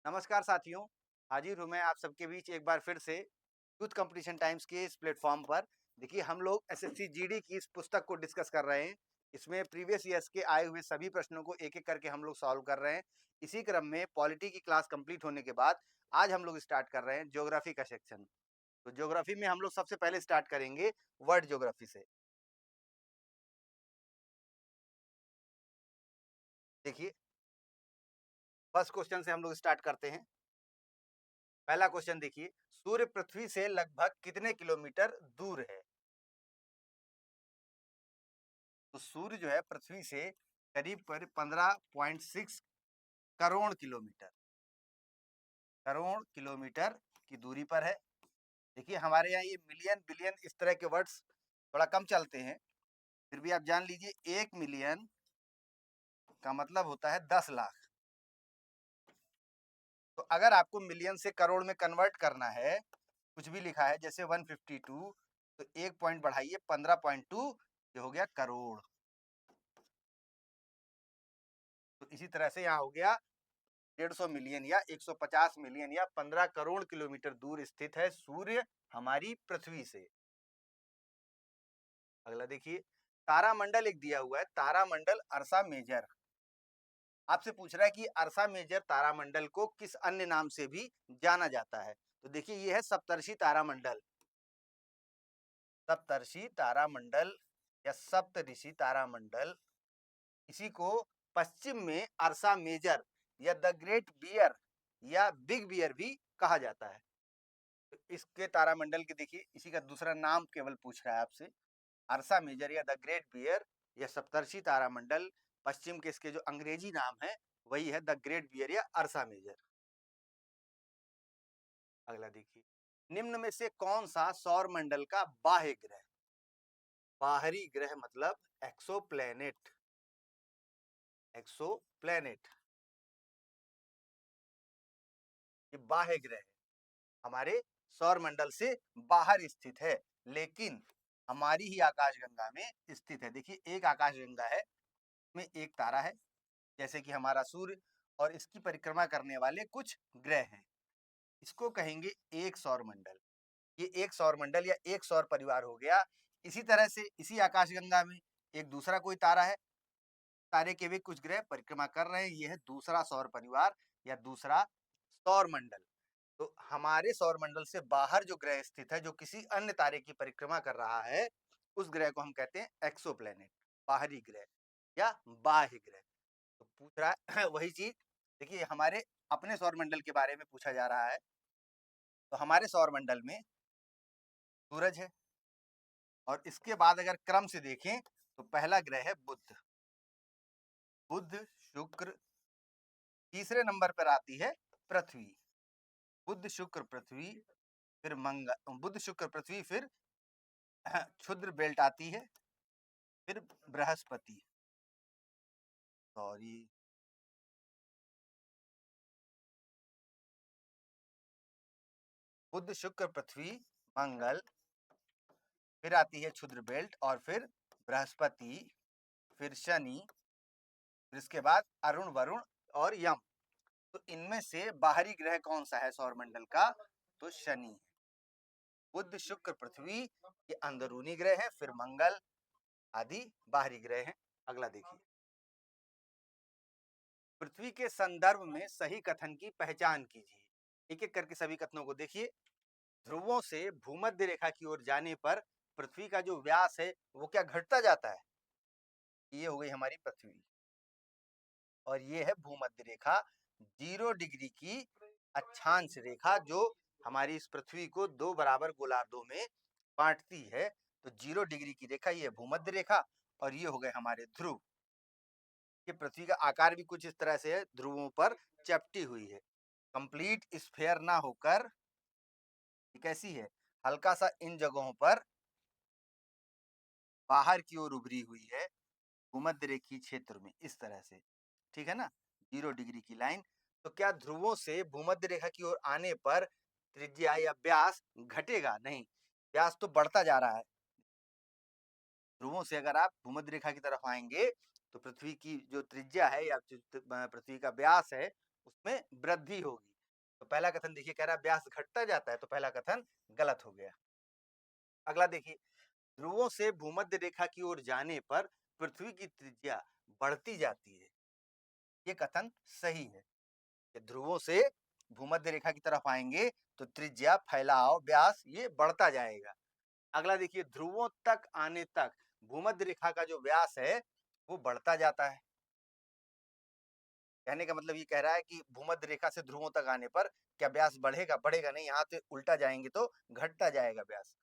नमस्कार साथियों, हाजिर हूँ मैं आप सबके बीच एक बार फिर से यूथ कंपटीशन टाइम्स के इस प्लेटफॉर्म पर। देखिए, हम लोग एसएससी जीडी की इस पुस्तक को डिस्कस कर रहे हैं। इसमें प्रीवियस ईयर्स के आए हुए सभी प्रश्नों को एक-एक करके हम लोग सॉल्व कर रहे हैं। इसी क्रम में पॉलिटी की क्लास कंप्लीट होने के बाद आज हम लोग स्टार्ट कर रहे हैं ज्योग्राफी का सेक्शन। तो ज्योग्राफी में हम लोग सबसे पहले स्टार्ट करेंगे वर्ल्ड ज्योग्राफी से। देखिए, फर्स्ट क्वेश्चन से हम लोग स्टार्ट करते हैं। पहला क्वेश्चन देखिए, सूर्य पृथ्वी से लगभग कितने किलोमीटर दूर है? तो सूर्य जो है पृथ्वी से करीब पर 15.6 करोड़ किलोमीटर करोड़ किलोमीटर की दूरी पर है। देखिए, हमारे यहाँ ये मिलियन बिलियन इस तरह के वर्ड्स थोड़ा कम चलते हैं, फिर भी आप जान लीजिए 1 मिलियन का मतलब होता है 10 लाख। तो अगर आपको मिलियन से करोड़ में कन्वर्ट करना है, कुछ भी लिखा है जैसे 152, तो एक पॉइंट बढ़ाइए 15.2, ये हो गया करोड़। तो इसी तरह से यहाँ हो गया 150 मिलियन या 150 मिलियन या 15 करोड़ किलोमीटर दूर स्थित है सूर्य हमारी पृथ्वी से। अगला देखिए, तारामंडल एक दिया हुआ है, तारामंडल अर्सा मेजर। आपसे पूछ रहा है कि अर्सा मेजर तारामंडल को किस अन्य नाम से भी जाना जाता है। तो देखिए, ये है सप्तर्षि तारामंडल। सप्तर्षि तारामंडल या सप्तऋषि तारामंडल, इसी को पश्चिम में अर्सा मेजर या द ग्रेट बियर या बिग बियर भी कहा जाता है। तो इसके तारामंडल के देखिए, इसी का दूसरा नाम केवल पूछ रहा है आपसे, अर्सा मेजर या द ग्रेट बियर या सप्तर्षि तारामंडल। पश्चिम के इसके जो अंग्रेजी नाम है वही है द ग्रेट बियर या अर्सा मेजर। अगला देखिए, निम्न में से कौन सा सौर मंडल का बाह्य ग्रह? बाहरी ग्रह मतलब एक्सो प्लेनेट। एक्सो प्लेनेट ये बाह्य ग्रह है, हमारे सौर मंडल से बाहर स्थित है, लेकिन हमारी ही आकाशगंगा में स्थित है। देखिए, एक आकाशगंगा है में एक तारा है, जैसे कि हमारा सूर्य, और इसकी परिक्रमा करने वाले कुछ ग्रह हैं। इसको कहेंगे एक सौर मंडल। ये एक सौर मंडल या एक सौर परिवार हो गया। इसी तरह से इसी आकाशगंगा में एक दूसरा कोई तारा है, तारे के भी कुछ ग्रह परिक्रमा कर रहे हैं, ये है दूसरा सौर परिवार या दूसरा सौर मंडल। तो हमारे सौर मंडल से बाहर जो ग्रह स्थित है, जो किसी अन्य तारे की परिक्रमा कर रहा है, उस ग्रह को हम कहते हैं एक्सोप्लैनेट, बाहरी ग्रह या बाह्य ग्रह। तो पूछ रहा है वही चीज। देखिए, हमारे अपने सौर मंडल के बारे में पूछा जा रहा है। तो हमारे सौर मंडल में सूरज है, और इसके बाद अगर क्रम से देखें तो पहला ग्रह है बुध। बुध, शुक्र, तीसरे नंबर पर आती है पृथ्वी। बुध शुक्र पृथ्वी, फिर मंगल, बुध शुक्र पृथ्वी, फिर क्षुद्र बेल्ट आती है, फिर बृहस्पति। सॉरी, बुध शुक्र पृथ्वी, मंगल, फिर आती है क्षुद्र बेल्ट, और फिर बृहस्पति, फिर शनि, फिर इसके बाद अरुण, वरुण और यम। तो इनमें से बाहरी ग्रह कौन सा है सौर मंडल का? तो शनि है। बुध शुक्र पृथ्वी ये अंदरूनी ग्रह है, फिर मंगल आदि बाहरी ग्रह हैं। अगला देखिए, पृथ्वी के संदर्भ में सही कथन की पहचान कीजिए। एक एक करके सभी कथनों को देखिए। ध्रुवों से भूमध्य रेखा की ओर जाने पर पृथ्वी का जो व्यास है वो क्या घटता जाता है? ये हो गई हमारी पृथ्वी, और ये है भूमध्य रेखा, 0 डिग्री की अक्षांश रेखा, जो हमारी इस पृथ्वी को दो बराबर गोलार्धों में बांटती है। तो 0 डिग्री की रेखा ये भूमध्य रेखा, और ये हो गए हमारे ध्रुव। ये पृथ्वी का आकार भी कुछ इस तरह से है, ध्रुवों पर चपटी हुई है, कंप्लीट स्फेयर ना होकर ये कैसी है, हल्का सा इन जगहों पर बाहर की ओर उभरी हुई है भूमध्य रेखीय क्षेत्र में, इस तरह से। ठीक है ना, 0 डिग्री की लाइन। तो क्या ध्रुवों से भूमध्य रेखा की ओर आने पर त्रिज्या या व्यास घटेगा? नहीं, व्यास तो बढ़ता जा रहा है। ध्रुवों से अगर आप भूमध्य रेखा की तरफ आएंगे तो पृथ्वी की जो त्रिज्या है या पृथ्वी का व्यास है उसमें वृद्धि होगी, तो पहला कथन देखिए कह रहा है व्यास घटता जाता है, तो पहला कथन गलत हो गया। अगला देखिए, ध्रुवों से भूमध्य रेखा की ओर जाने पर पृथ्वी की त्रिज्या बढ़ती जाती है, ये कथन सही है कि ध्रुवों से भूमध्य रेखा की तरफ आएंगे तो त्रिज्या, फैलाव, व्यास ये बढ़ता जाएगा। अगला देखिए, ध्रुवों तक आने तक भूमध्य रेखा का जो व्यास है वो बढ़ता जाता है। कहने का मतलब ये कह रहा है कि भूमध्य रेखा से ध्रुवों तक आने पर क्या व्यास बढ़ेगा? बढ़ेगा नहीं, यहाँ से उल्टा जाएंगे तो घटता जाएगा व्यास,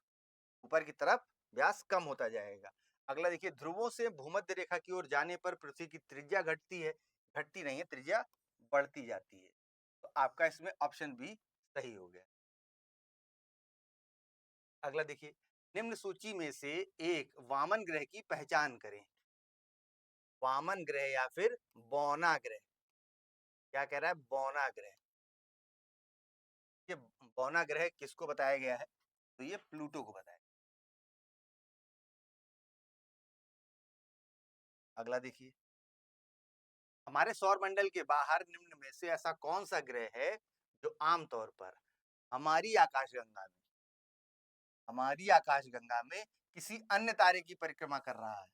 ऊपर की तरफ व्यास कम होता जाएगा। अगला देखिए, ध्रुवों से भूमध्य रेखा की ओर जाने पर पृथ्वी की त्रिज्या घटती है, घटती नहीं है, त्रिज्या बढ़ती जाती है। तो आपका इसमें ऑप्शन बी सही हो गया। अगला देखिए, निम्न सूची में से एक वामन ग्रह की पहचान करें। वामन ग्रह या फिर बौना ग्रह। क्या कह रहा है? बौना ग्रह। ये बौना ग्रह किसको बताया गया है? तो ये प्लूटो को बताया। अगला देखिए, हमारे सौर मंडल के बाहर निम्न में से ऐसा कौन सा ग्रह है जो आमतौर पर हमारी आकाशगंगा में किसी अन्य तारे की परिक्रमा कर रहा है?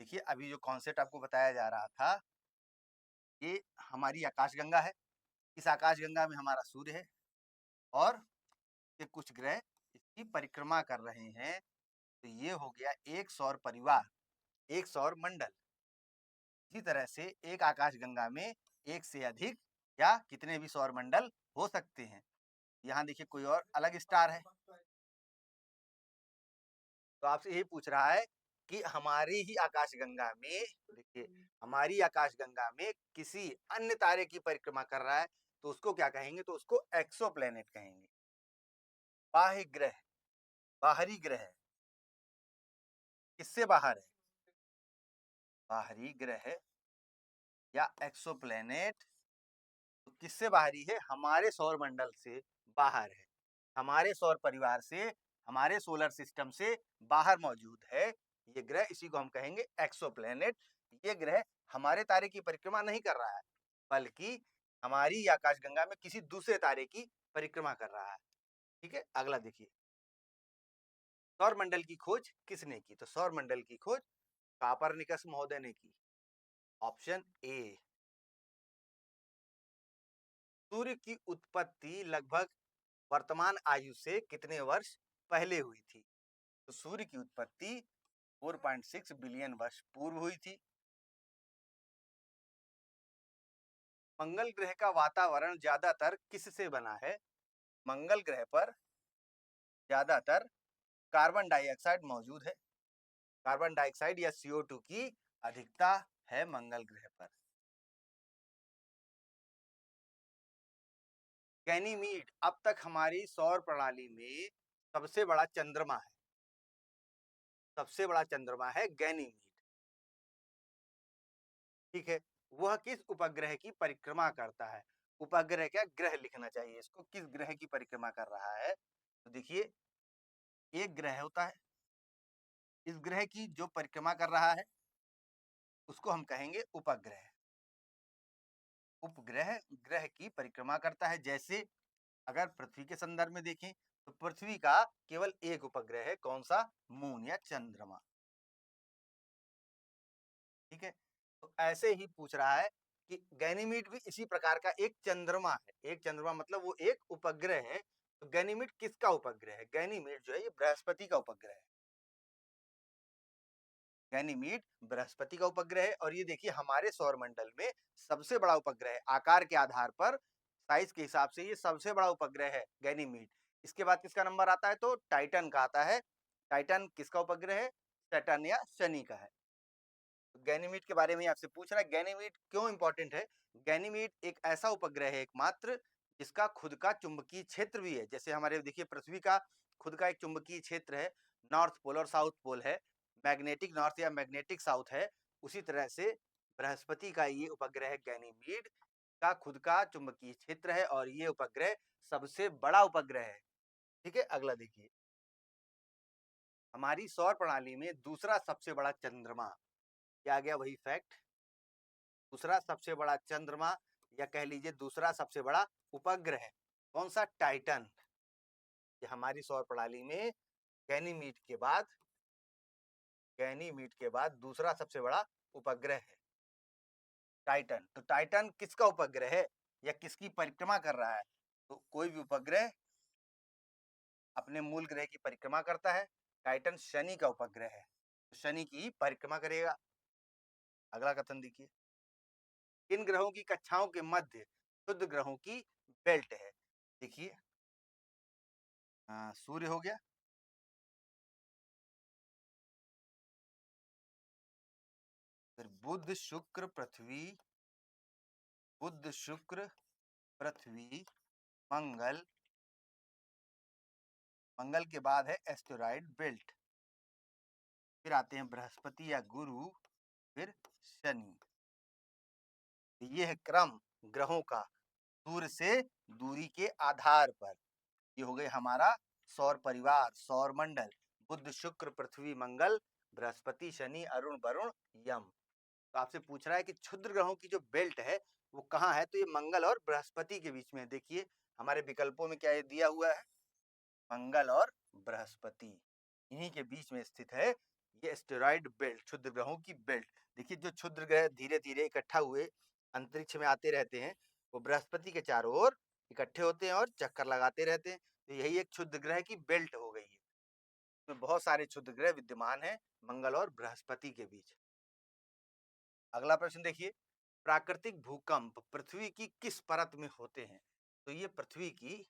देखिए, अभी जो कॉन्सेप्ट आपको बताया जा रहा था, ये हमारी आकाशगंगा है, इस आकाशगंगा में हमारा सूर्य है और ये कुछ ग्रह इसकी परिक्रमा कर रहे हैं। तो ये हो गया एक सौर परिवार, एक सौर मंडल। इसी तरह से एक आकाशगंगा में एक से अधिक या कितने भी सौर मंडल हो सकते हैं। यहाँ देखिए कोई और अलग स्टार है, तो आपसे यही पूछ रहा है कि हमारी ही आकाशगंगा में, देखिए हमारी आकाशगंगा में किसी अन्य तारे की परिक्रमा कर रहा है, तो उसको क्या कहेंगे? तो उसको एक्सोप्लैनेट कहेंगे। बाह्य ग्रह, बाहरी ग्रह, किससे बाहर है? बाहरी ग्रह या एक्सोप्लैनेट तो किससे बाहरी है? हमारे सौर मंडल से बाहर है, हमारे सौर परिवार से, हमारे सोलर सिस्टम से बाहर मौजूद है ये ग्रह, इसी को हम कहेंगे एक्सोप्लैनेट। ये ग्रह हमारे तारे की परिक्रमा नहीं कर रहा है, बल्कि हमारी आकाशगंगा में किसी दूसरे तारे की परिक्रमा कर रहा है। ठीक है, अगला देखिए, सौर मंडल की खोज किसने की? तो सौर मंडल की खोज कापरनिकस महोदय ने की, ऑप्शन ए। सूर्य की उत्पत्ति लगभग वर्तमान आयु से कितने वर्ष पहले हुई थी? तो सूर्य की उत्पत्ति 4.6 बिलियन वर्ष पूर्व हुई थी। मंगल ग्रह का वातावरण ज्यादातर किससे बना है? मंगल ग्रह पर ज्यादातर कार्बन डाइऑक्साइड मौजूद है, कार्बन डाइऑक्साइड या CO2 की अधिकता है मंगल ग्रह पर। गैनीमीड अब तक हमारी सौर प्रणाली में सबसे बड़ा चंद्रमा है, सबसे बड़ा चंद्रमा है गैनीमीड। ठीक है, वह किस उपग्रह की परिक्रमा करता है? उपग्रह क्या, ग्रह लिखना चाहिए इसको, किस ग्रह की परिक्रमा कर रहा है? तो देखिए, एक ग्रह होता है, इस ग्रह की जो परिक्रमा कर रहा है उसको हम कहेंगे उपग्रह। उपग्रह ग्रह की परिक्रमा करता है। जैसे अगर पृथ्वी के संदर्भ में देखें तो पृथ्वी का केवल एक उपग्रह है, कौन सा? मून या चंद्रमा। ठीक है, तो ऐसे ही पूछ रहा है कि गैनीमीड भी इसी प्रकार का एक चंद्रमा है, एक चंद्रमा मतलब वो एक उपग्रह है। तो गैनीमीड किसका उपग्रह है? गैनीमीड जो है ये बृहस्पति का उपग्रह है, गैनीमीड बृहस्पति का उपग्रह है। और ये देखिए हमारे सौर मंडल में सबसे बड़ा उपग्रह है, आकार के आधार पर, साइज के हिसाब से ये सबसे बड़ा उपग्रह है गैनीमीड। इसके बाद किसका नंबर आता है? तो टाइटन का आता है। टाइटन किसका उपग्रह है? सैटर्न या शनि का है। गैनीमीड के बारे में आपसे पूछ रहा है, गैनीमीड क्यों इंपॉर्टेंट है? गैनीमीड एक ऐसा उपग्रह है एकमात्र जिसका खुद का चुंबकीय क्षेत्र भी है। जैसे हमारे देखिए पृथ्वी का खुद का एक चुंबकीय क्षेत्र है, नॉर्थ पोल और साउथ पोल है, मैग्नेटिक नॉर्थ या मैग्नेटिक साउथ है। उसी तरह से बृहस्पति का ये उपग्रह गैनीमीड का खुद का चुंबकीय क्षेत्र है और ये उपग्रह सबसे बड़ा उपग्रह है। ठीक है, अगला देखिए, हमारी सौर प्रणाली में दूसरा सबसे बड़ा चंद्रमा, क्या आ गया? वही फैक्ट, दूसरा सबसे बड़ा चंद्रमा या कह लीजिए दूसरा सबसे बड़ा उपग्रह कौन सा? टाइटन। ये हमारी सौर प्रणाली में गैनीमीड के बाद दूसरा सबसे बड़ा उपग्रह है टाइटन। तो टाइटन किसका उपग्रह है या किसकी परिक्रमा कर रहा है? तो कोई भी उपग्रह अपने मूल ग्रह की परिक्रमा करता है। टाइटन शनि का उपग्रह है, तो शनि की परिक्रमा करेगा। अगला कथन देखिए, इन ग्रहों की कक्षाओं के मध्य शुद्ध ग्रहों की बेल्ट है। देखिए सूर्य हो गया, फिर बुध शुक्र पृथ्वी मंगल, मंगल के बाद है एस्टेरॉइड बेल्ट, फिर आते हैं बृहस्पति या गुरु, फिर शनि। ये है क्रम ग्रहों का सूर्य से दूरी के आधार पर। ये हो गए हमारा सौर परिवार, सौर मंडल, बुध शुक्र पृथ्वी मंगल, बृहस्पति शनि अरुण वरुण यम। तो आपसे पूछ रहा है कि क्षुद्र ग्रहों की जो बेल्ट है वो कहाँ है? तो ये मंगल और बृहस्पति के बीच में। देखिए हमारे विकल्पों में क्या ये दिया हुआ है? मंगल और बृहस्पति, इन्हीं के बीच में स्थित है ये एस्टेरॉइड बेल्ट, क्षुद्र ग्रहों की बेल्ट। देखिए जो क्षुद्र ग्रह धीरे धीरे इकट्ठा हुए अंतरिक्ष में आते रहते हैं, वो बृहस्पति के चारों ओर इकट्ठे होते हैं और चक्कर लगाते रहते हैं। तो यही एक क्षुद्र ग्रह की बेल्ट हो गई है। इसमें बहुत सारे क्षुद्र ग्रह विद्यमान हैं मंगल और बृहस्पति के बीच। अगला प्रश्न देखिए, प्राकृतिक भूकंप पृथ्वी की किस परत में होते हैं? तो ये पृथ्वी की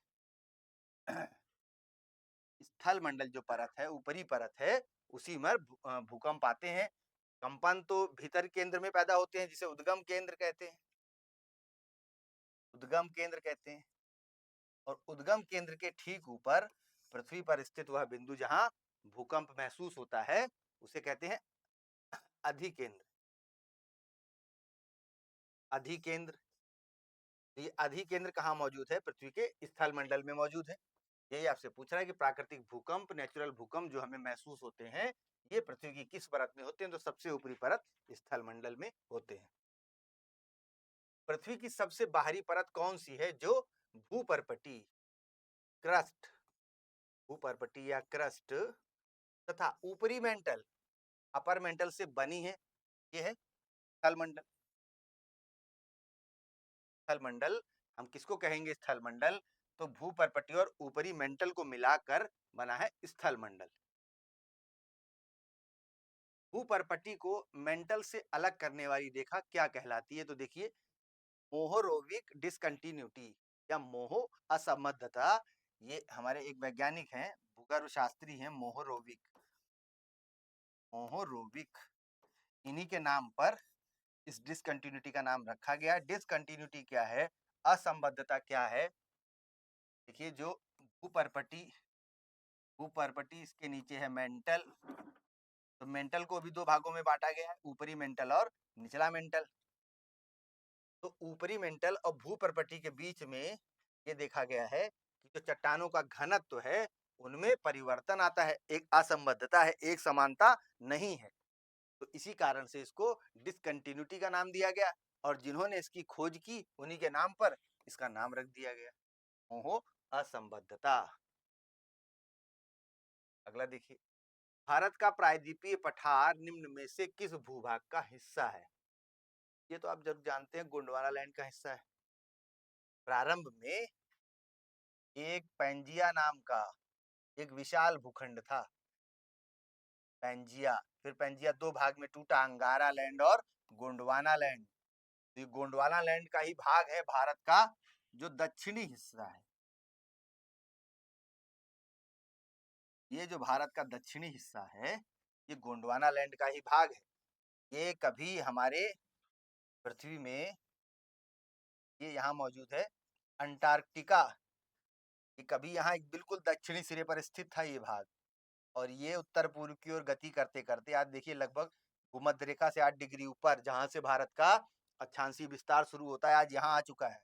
स्थल मंडल जो परत है, ऊपरी परत है, उसी में भूकंप आते हैं। कंपन तो भीतर केंद्र में पैदा होते हैं, जिसे उद्गम केंद्र कहते हैं, उद्गम केंद्र कहते हैं। और उद्गम केंद्र के ठीक ऊपर पृथ्वी पर स्थित वह बिंदु जहां भूकंप महसूस होता है, उसे कहते हैं अधिकेंद्र। अधिकेंद्र, ये अधिकेंद्र कहाँ मौजूद है? पृथ्वी के स्थल मंडल में मौजूद है। यही आपसे पूछ रहा है कि प्राकृतिक भूकंप, नेचुरल भूकंप जो हमें महसूस होते हैं, ये पृथ्वी की किस परत में होते हैं? तो सबसे ऊपरी परत स्थल मंडल में होते हैं। पृथ्वी की सबसे बाहरी परत कौन सी है जो भूपर्पटी, क्रस्ट, भूपर्पटी या क्रस्ट तथा ऊपरी मेंटल, अपर मेंटल से बनी है? ये है स्थल मंडल। स्थल मंडल हम किसको कहेंगे? स्थल मंडल तो भूपर्पटी और ऊपरी मेंटल को मिलाकर बना है स्थल मंडल। भूपर्पटी को मेंटल से अलग करने वाली रेखा क्या कहलाती है? तो देखिए मोहोरोविक डिसकंटिन्यूटी या मोहो असंबद्धता। ये हमारे एक वैज्ञानिक हैं, भूगर्भ शास्त्री हैं, मोहोरोविक, मोहोरोविक, इन्हीं के नाम पर इस डिसकंटिन्यूटी का नाम रखा गया। डिसकंटिन्यूटी क्या है, असंबद्धता क्या है? देखिए जो भूपर्पटी, भूपर्पटी इसके नीचे है मेंटल, तो मेंटल को भी दो भागों में बांटा गया है, ऊपरी मेंटल और निचला मेंटल। तो ऊपरी मेंटल और भूपर्पटी के बीच में ये देखा गया है कि जो चट्टानों का घनत्व है उनमें परिवर्तन आता है, एक असंबद्धता है, एक समानता नहीं है। तो इसी कारण से इसको डिसकंटिन्यूटी का नाम दिया गया और जिन्होंने इसकी खोज की उन्हीं के नाम पर इसका नाम रख दिया गया, मोहो असंबद्धता। अगला देखिए, भारत का प्रायद्वीपीय पठार निम्न में से किस भूभाग का हिस्सा है? ये तो आप जरूर जानते हैं, गोंडवाना लैंड का हिस्सा है। प्रारंभ में एक पैंजिया नाम का एक विशाल भूखंड था, पैंजिया। फिर पैंजिया दो भाग में टूटा, अंगारा लैंड और गोंडवाना लैंड। तो ये गोंडवाना लैंड का ही भाग है भारत का जो दक्षिणी हिस्सा है। ये जो भारत का दक्षिणी हिस्सा है ये गोंडवाना लैंड का ही भाग है। ये कभी हमारे पृथ्वी में ये यहाँ मौजूद है अंटार्कटिका, ये कभी यहाँ एक बिल्कुल दक्षिणी सिरे पर स्थित था ये भाग, और ये उत्तर पूर्व की ओर गति करते करते आज देखिए लगभग भूमध्य रेखा से 8 डिग्री ऊपर, जहां से भारत का अक्षांशीय विस्तार शुरू होता है, आज यहाँ आ चुका है।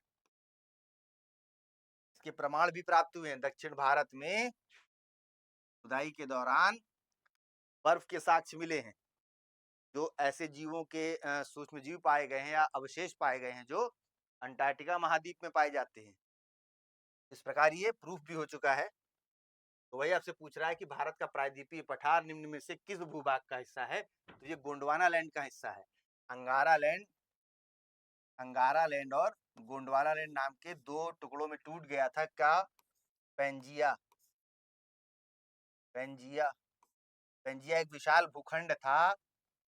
इसके प्रमाण भी प्राप्त हुए हैं। दक्षिण भारत में खुदाई के दौरान बर्फ के साक्ष्य मिले हैं, जो ऐसे जीवों के सूक्ष्म जीव पाए गए हैं या अवशेष पाए गए हैं जो अंटार्कटिका महाद्वीप में पाए जाते हैं। इस प्रकार ये प्रूफ भी हो चुका है। तो वही आपसे पूछ रहा है कि भारत का प्रायद्वीपीय पठार निम्न में से किस भूभाग का हिस्सा है? तो ये गोंडवाना लैंड का हिस्सा है। अंगारा लैंड और गोंडवाना लैंड नाम के दो टुकड़ों में टूट गया था। क्या? पेंजिया पेंजिया पेंजिया एक विशाल भूखंड था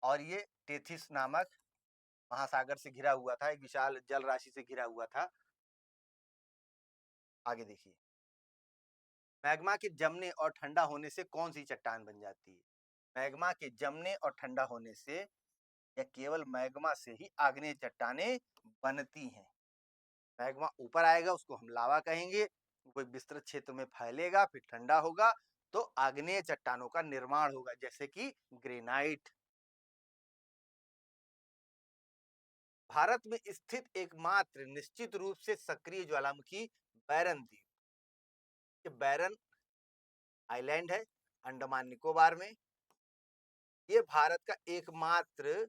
और ये टेथिस नामक महासागर से घिरा हुआ था, एक विशाल जल राशि से घिरा हुआ था। आगे देखिए, मैग्मा के जमने और ठंडा होने से कौन सी चट्टान बन जाती है? मैग्मा के जमने और ठंडा होने से या केवल मैग्मा से ही आग्नेय चट्टानें बनती हैं। मैग्मा ऊपर आएगा, उसको हम लावा कहेंगे, कोई विस्तृत क्षेत्र में फैलेगा, फिर ठंडा होगा तो आग्नेय चट्टानों का निर्माण होगा, जैसे कि ग्रेनाइट। भारत में स्थित एकमात्र निश्चित रूप से सक्रिय ज्वालामुखी बैरन द्वीप। ये बैरन आइलैंड है अंडमान निकोबार में। ये भारत का एकमात्र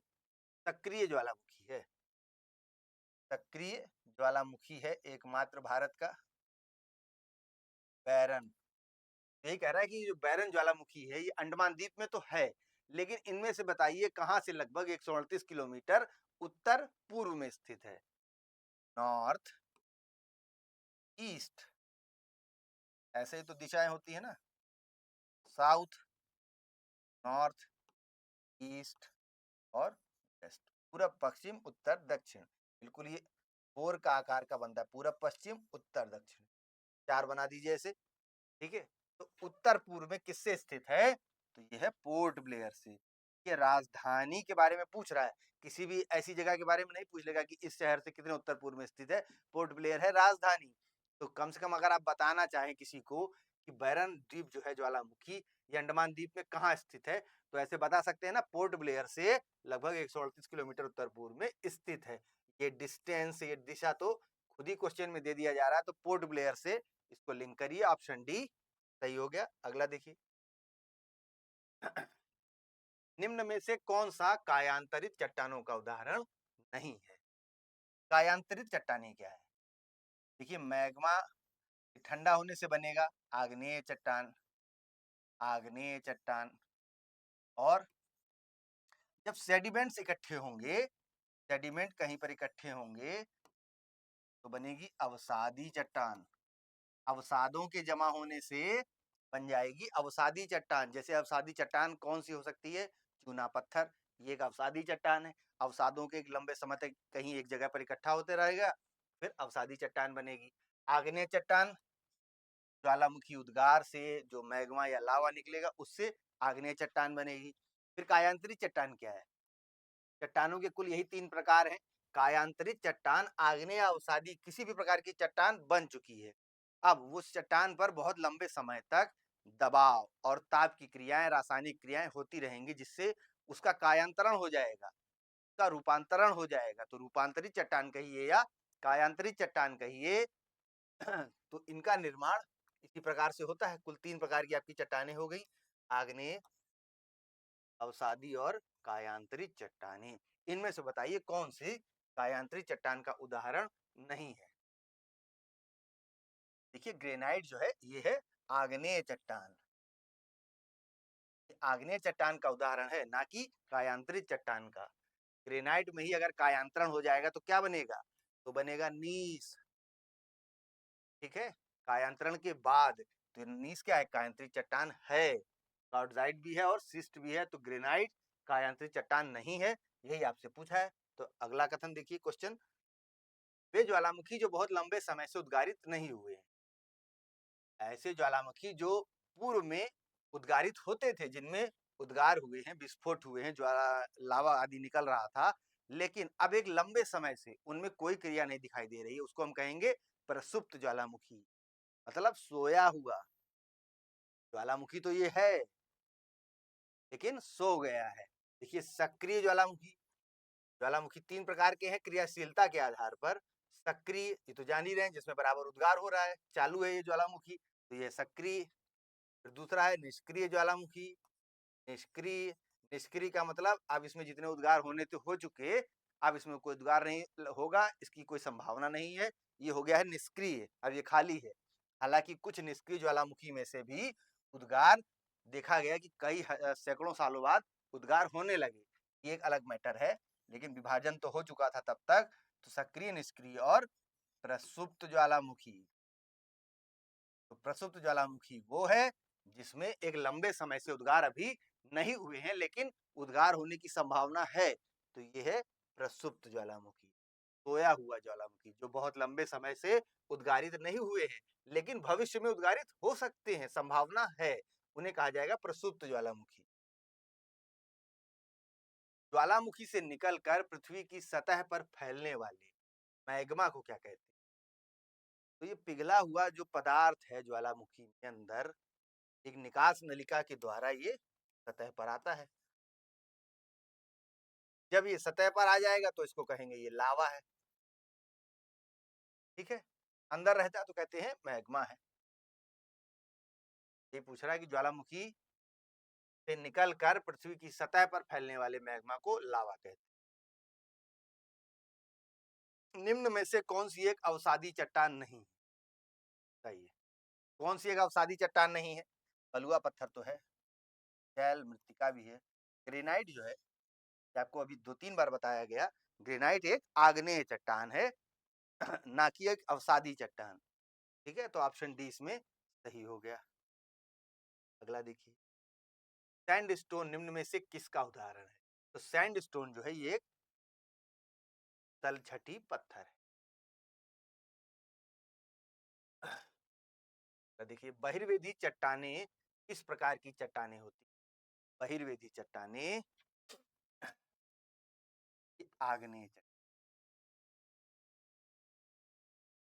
सक्रिय ज्वालामुखी है। सक्रिय ज्वालामुखी है एकमात्र भारत का बैरन। यही कह रहा है कि जो बैरन ज्वालामुखी है ये अंडमान द्वीप में तो है, लेकिन इनमें से बताइए कहां से लगभग 138 किलोमीटर उत्तर पूर्व में स्थित है? नॉर्थ ईस्ट, ऐसे ही तो दिशाएं होती है ना, साउथ, नॉर्थ, ईस्ट और वेस्ट, पूरब पश्चिम उत्तर दक्षिण। बिल्कुल ये फोर का आकार का बनता है, पूरब पश्चिम उत्तर दक्षिण, चार बना दीजिए ऐसे, ठीक है। तो उत्तर पूर्व में किससे स्थित है? तो यह है पोर्ट ब्लेयर से। ये राजधानी के बारे में पूछ रहा है, किसी भी ऐसी जगह के बारे में नहीं पूछ लेगा कि इस शहर से कितने उत्तर पूर्व में स्थित है। पोर्ट ब्लेयर है राजधानी। तो कम से कम अगर आप बताना चाहें किसी को कि बैरन द्वीप जो है ज्वालामुखी ये अंडमान द्वीप में कहाँ स्थित है, तो ऐसे बता सकते हैं ना, पोर्ट ब्लेयर से लगभग 138 किलोमीटर उत्तर पूर्व में स्थित है। ये डिस्टेंस, ये दिशा तो खुद ही क्वेश्चन में दे दिया जा रहा है, तो पोर्ट ब्लेयर से इसको लिंक करिए, ऑप्शन डी सही हो गया। अगला देखिए, निम्न में से कौन सा कायांतरित चट्टानों का उदाहरण नहीं है? कायांतरित चट्टानें क्या है? देखिए, मैग्मा ठंडा होने से बनेगा आग्नेय चट्टान, आग्नेय चट्टान। और जब सेडिमेंट्स इकट्ठे होंगे, सेडिमेंट कहीं पर इकट्ठे होंगे तो बनेगी अवसादी चट्टान। अवसादों के जमा होने से बन जाएगी अवसादी चट्टान। जैसे अवसादी चट्टान कौन सी हो सकती है? चूना पत्थर, ये एक अवसादी चट्टान है। अवसादों के एक लंबे समय तक कहीं एक जगह पर इकट्ठा होते रहेगा, फिर अवसादी चट्टान बनेगी। आग्नेय चट्टान ज्वालामुखी उद्गार से जो मैग्मा या लावा निकलेगा उससे आग्नेय चट्टान बनेगी। फिर कायांतरित चट्टान क्या है? चट्टानों के कुल यही तीन प्रकार हैं। कायांतरित चट्टान आग्नेय अवसादी किसी भी प्रकार की चट्टान बन चुकी है, अब उस चट्टान पर बहुत लंबे समय तक दबाव और ताप की क्रियाएं, रासायनिक क्रियाएं होती रहेंगी, जिससे उसका कायांतरण हो जाएगा, उसका रूपांतरण हो जाएगा। तो रूपांतरित चट्टान कहिए या कायांतरित चट्टान कहिए, तो इनका निर्माण इसी प्रकार से होता है। कुल तीन प्रकार की आपकी चट्टानें हो गई, आग्नेय, अवसादी और कायांतरित चट्टानें। इनमें से बताइए कौन सी कायांतरित चट्टान का उदाहरण नहीं है? देखिए, ग्रेनाइट जो है ये है आग्नेय चट्टान, आग्नेय चट्टान का उदाहरण है, ना कि कायांतरित चट्टान का। ग्रेनाइट में ही अगर कायांतरण हो जाएगा तो क्या बनेगा? तो बनेगा नीस, ठीक है। कायांतरण के बाद तो नीस क्या है? कायांतरित चट्टान है, क्लाउडजाइट भी है और सिस्ट भी है, तो ग्रेनाइट कायांतरित चट्टान नहीं है, यही आपसे पूछा है। तो अगला कथन देखिए, क्वेश्चन, वे ज्वालामुखी जो बहुत लंबे समय से उद्गारित नहीं हुए हैं। ऐसे ज्वालामुखी जो पूर्व में उद्गारित होते थे, जिनमें उद्गार हुए हैं, विस्फोट हुए हैं, ज्वाला लावा आदि निकल रहा था, लेकिन अब एक लंबे समय से उनमें कोई क्रिया नहीं दिखाई दे रही है, उसको हम कहेंगे प्रसुप्त ज्वालामुखी, मतलब सोया हुआ ज्वालामुखी। तो ये है लेकिन सो गया है। देखिए, सक्रिय ज्वालामुखी, ज्वालामुखी तीन प्रकार के हैं क्रियाशीलता के आधार पर। सक्रिय, ये तो जान ही रहे हैं, जिसमें बराबर उद्गार हो रहा है, चालू है ये ज्वालामुखी, तो ये सक्रिय। फिर दूसरा है निष्क्रिय ज्वालामुखी। निष्क्रिय, निष्क्रिय का मतलब अब इसमें जितने उद्गार होने थे हो चुके, अब इसमें कोई उद्गार नहीं होगा, इसकी कोई संभावना नहीं है, ये हो गया है निष्क्रिय, अब ये खाली है। हालांकि कुछ निष्क्रिय ज्वालामुखी में से भी उद्गार देखा गया कि कई सैकड़ों सालों बाद उद्गार होने लगे, ये एक अलग मैटर है, लेकिन विभाजन तो हो चुका था तब तक। तो सक्रिय, निष्क्रिय और प्रसुप्त ज्वालामुखी। तो प्रसुप्त ज्वालामुखी वो है जिसमें एक लंबे समय से उद्गार अभी नहीं हुए हैं, लेकिन उद्गार होने की संभावना है, तो ये है प्रसुप्त ज्वालामुखी। सोया हुआ ज्वालामुखी जो बहुत लंबे समय से उद्गारित नहीं हुए हैं, लेकिन भविष्य में उद्गारित हो सकते हैं, संभावना है, उन्हें कहा जाएगा प्रसुप्त ज्वालामुखी। ज्वालामुखी से निकलकर पृथ्वी की सतह पर फैलने वाले मैग्मा को क्या कहते हैं? तो ये पिघला हुआ जो पदार्थ है ज्वालामुखी के अंदर, एक निकास नलिका के द्वारा ये सतह पर आता है। जब ये सतह पर आ जाएगा तो इसको कहेंगे ये लावा है, ठीक है। अंदर रहता है तो कहते हैं मैग्मा है। ये पूछ रहा है कि ज्वालामुखी से निकलकर पृथ्वी की सतह पर फैलने वाले मैग्मा को लावा कहते हैं। निम्न में से कौन सी एक अवसादी चट्टान नहीं? सही है। कौन सी एक अवसादी चट्टान नहीं है? बलुआ पत्थर तो है, शैल मृत्तिका भी है। ग्रेनाइट जो है, आपको अभी 2-3 बार बताया गया, ग्रेनाइट एक आग्नेय चट्टान है ना कि एक अवसादी चट्टान, ठीक है। तो ऑप्शन डी इसमें सही हो गया। अगला देखिए, सैंडस्टोन निम्न में से किसका उदाहरण है? तो सैंडस्टोन जो है ये एक तलछटी पत्थर है। तो देखिए, बहिर्वेदी चट्टानें किस प्रकार की चट्टानें होती? बहिर्वेदी चट्टानें आग्नेय चट्टान।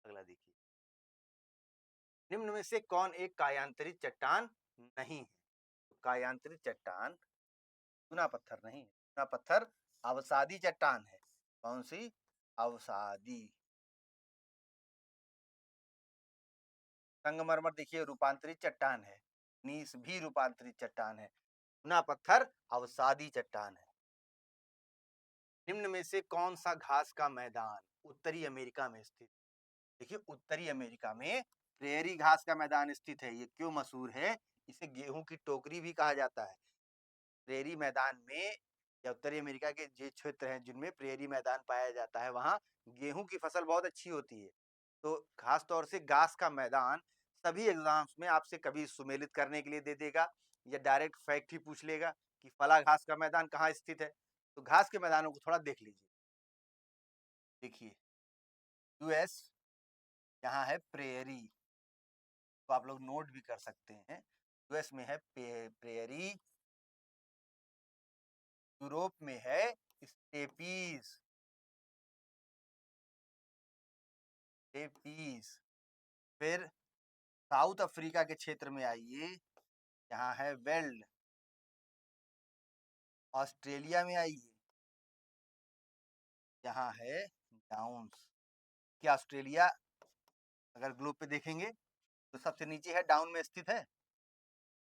अगला देखिए, निम्न में से कौन एक कायांतरित चट्टान नहीं है? तो कायांतरित चट्टान चूना पत्थर नहीं है, चूना पत्थर अवसादी चट्टान है। कौन सी? अवसादी। संगमरमर देखिए रूपांतरित चट्टान है, नीस भी रूपांतरित चट्टान है, चूना पत्थर अवसादी चट्टान है। निम्न में से कौन सा घास का मैदान उत्तरी अमेरिका में स्थित? देखिए, उत्तरी अमेरिका में प्रेयरी घास का मैदान स्थित है। ये क्यों मशहूर है? इसे गेहूं की टोकरी भी कहा जाता है। प्रेयरी मैदान में, या उत्तरी अमेरिका के जो क्षेत्र हैं जिनमें प्रेयरी मैदान पाया जाता है, वहां गेहूं की फसल बहुत अच्छी होती है। तो खास तौर से घास का मैदान सभी एग्जाम्स में आपसे कभी सुमेलित करने के लिए दे देगा, या डायरेक्ट फैक्ट ही पूछ लेगा कि फला घास का मैदान कहाँ स्थित है। तो घास के मैदानों को थोड़ा देख लीजिए। देखिए, यूएस, यहाँ है प्रेयरी, तो आप लोग नोट भी कर सकते हैं। यूएस में है प्रेयरी, यूरोप में है स्टेपीज, स्टेपीज। फिर साउथ अफ्रीका के क्षेत्र में आइए, यहाँ है वेल्ड। ऑस्ट्रेलिया में आइए, यहाँ है डाउन्स। क्या ऑस्ट्रेलिया अगर ग्लोब पे देखेंगे तो सबसे नीचे है, डाउन में स्थित है,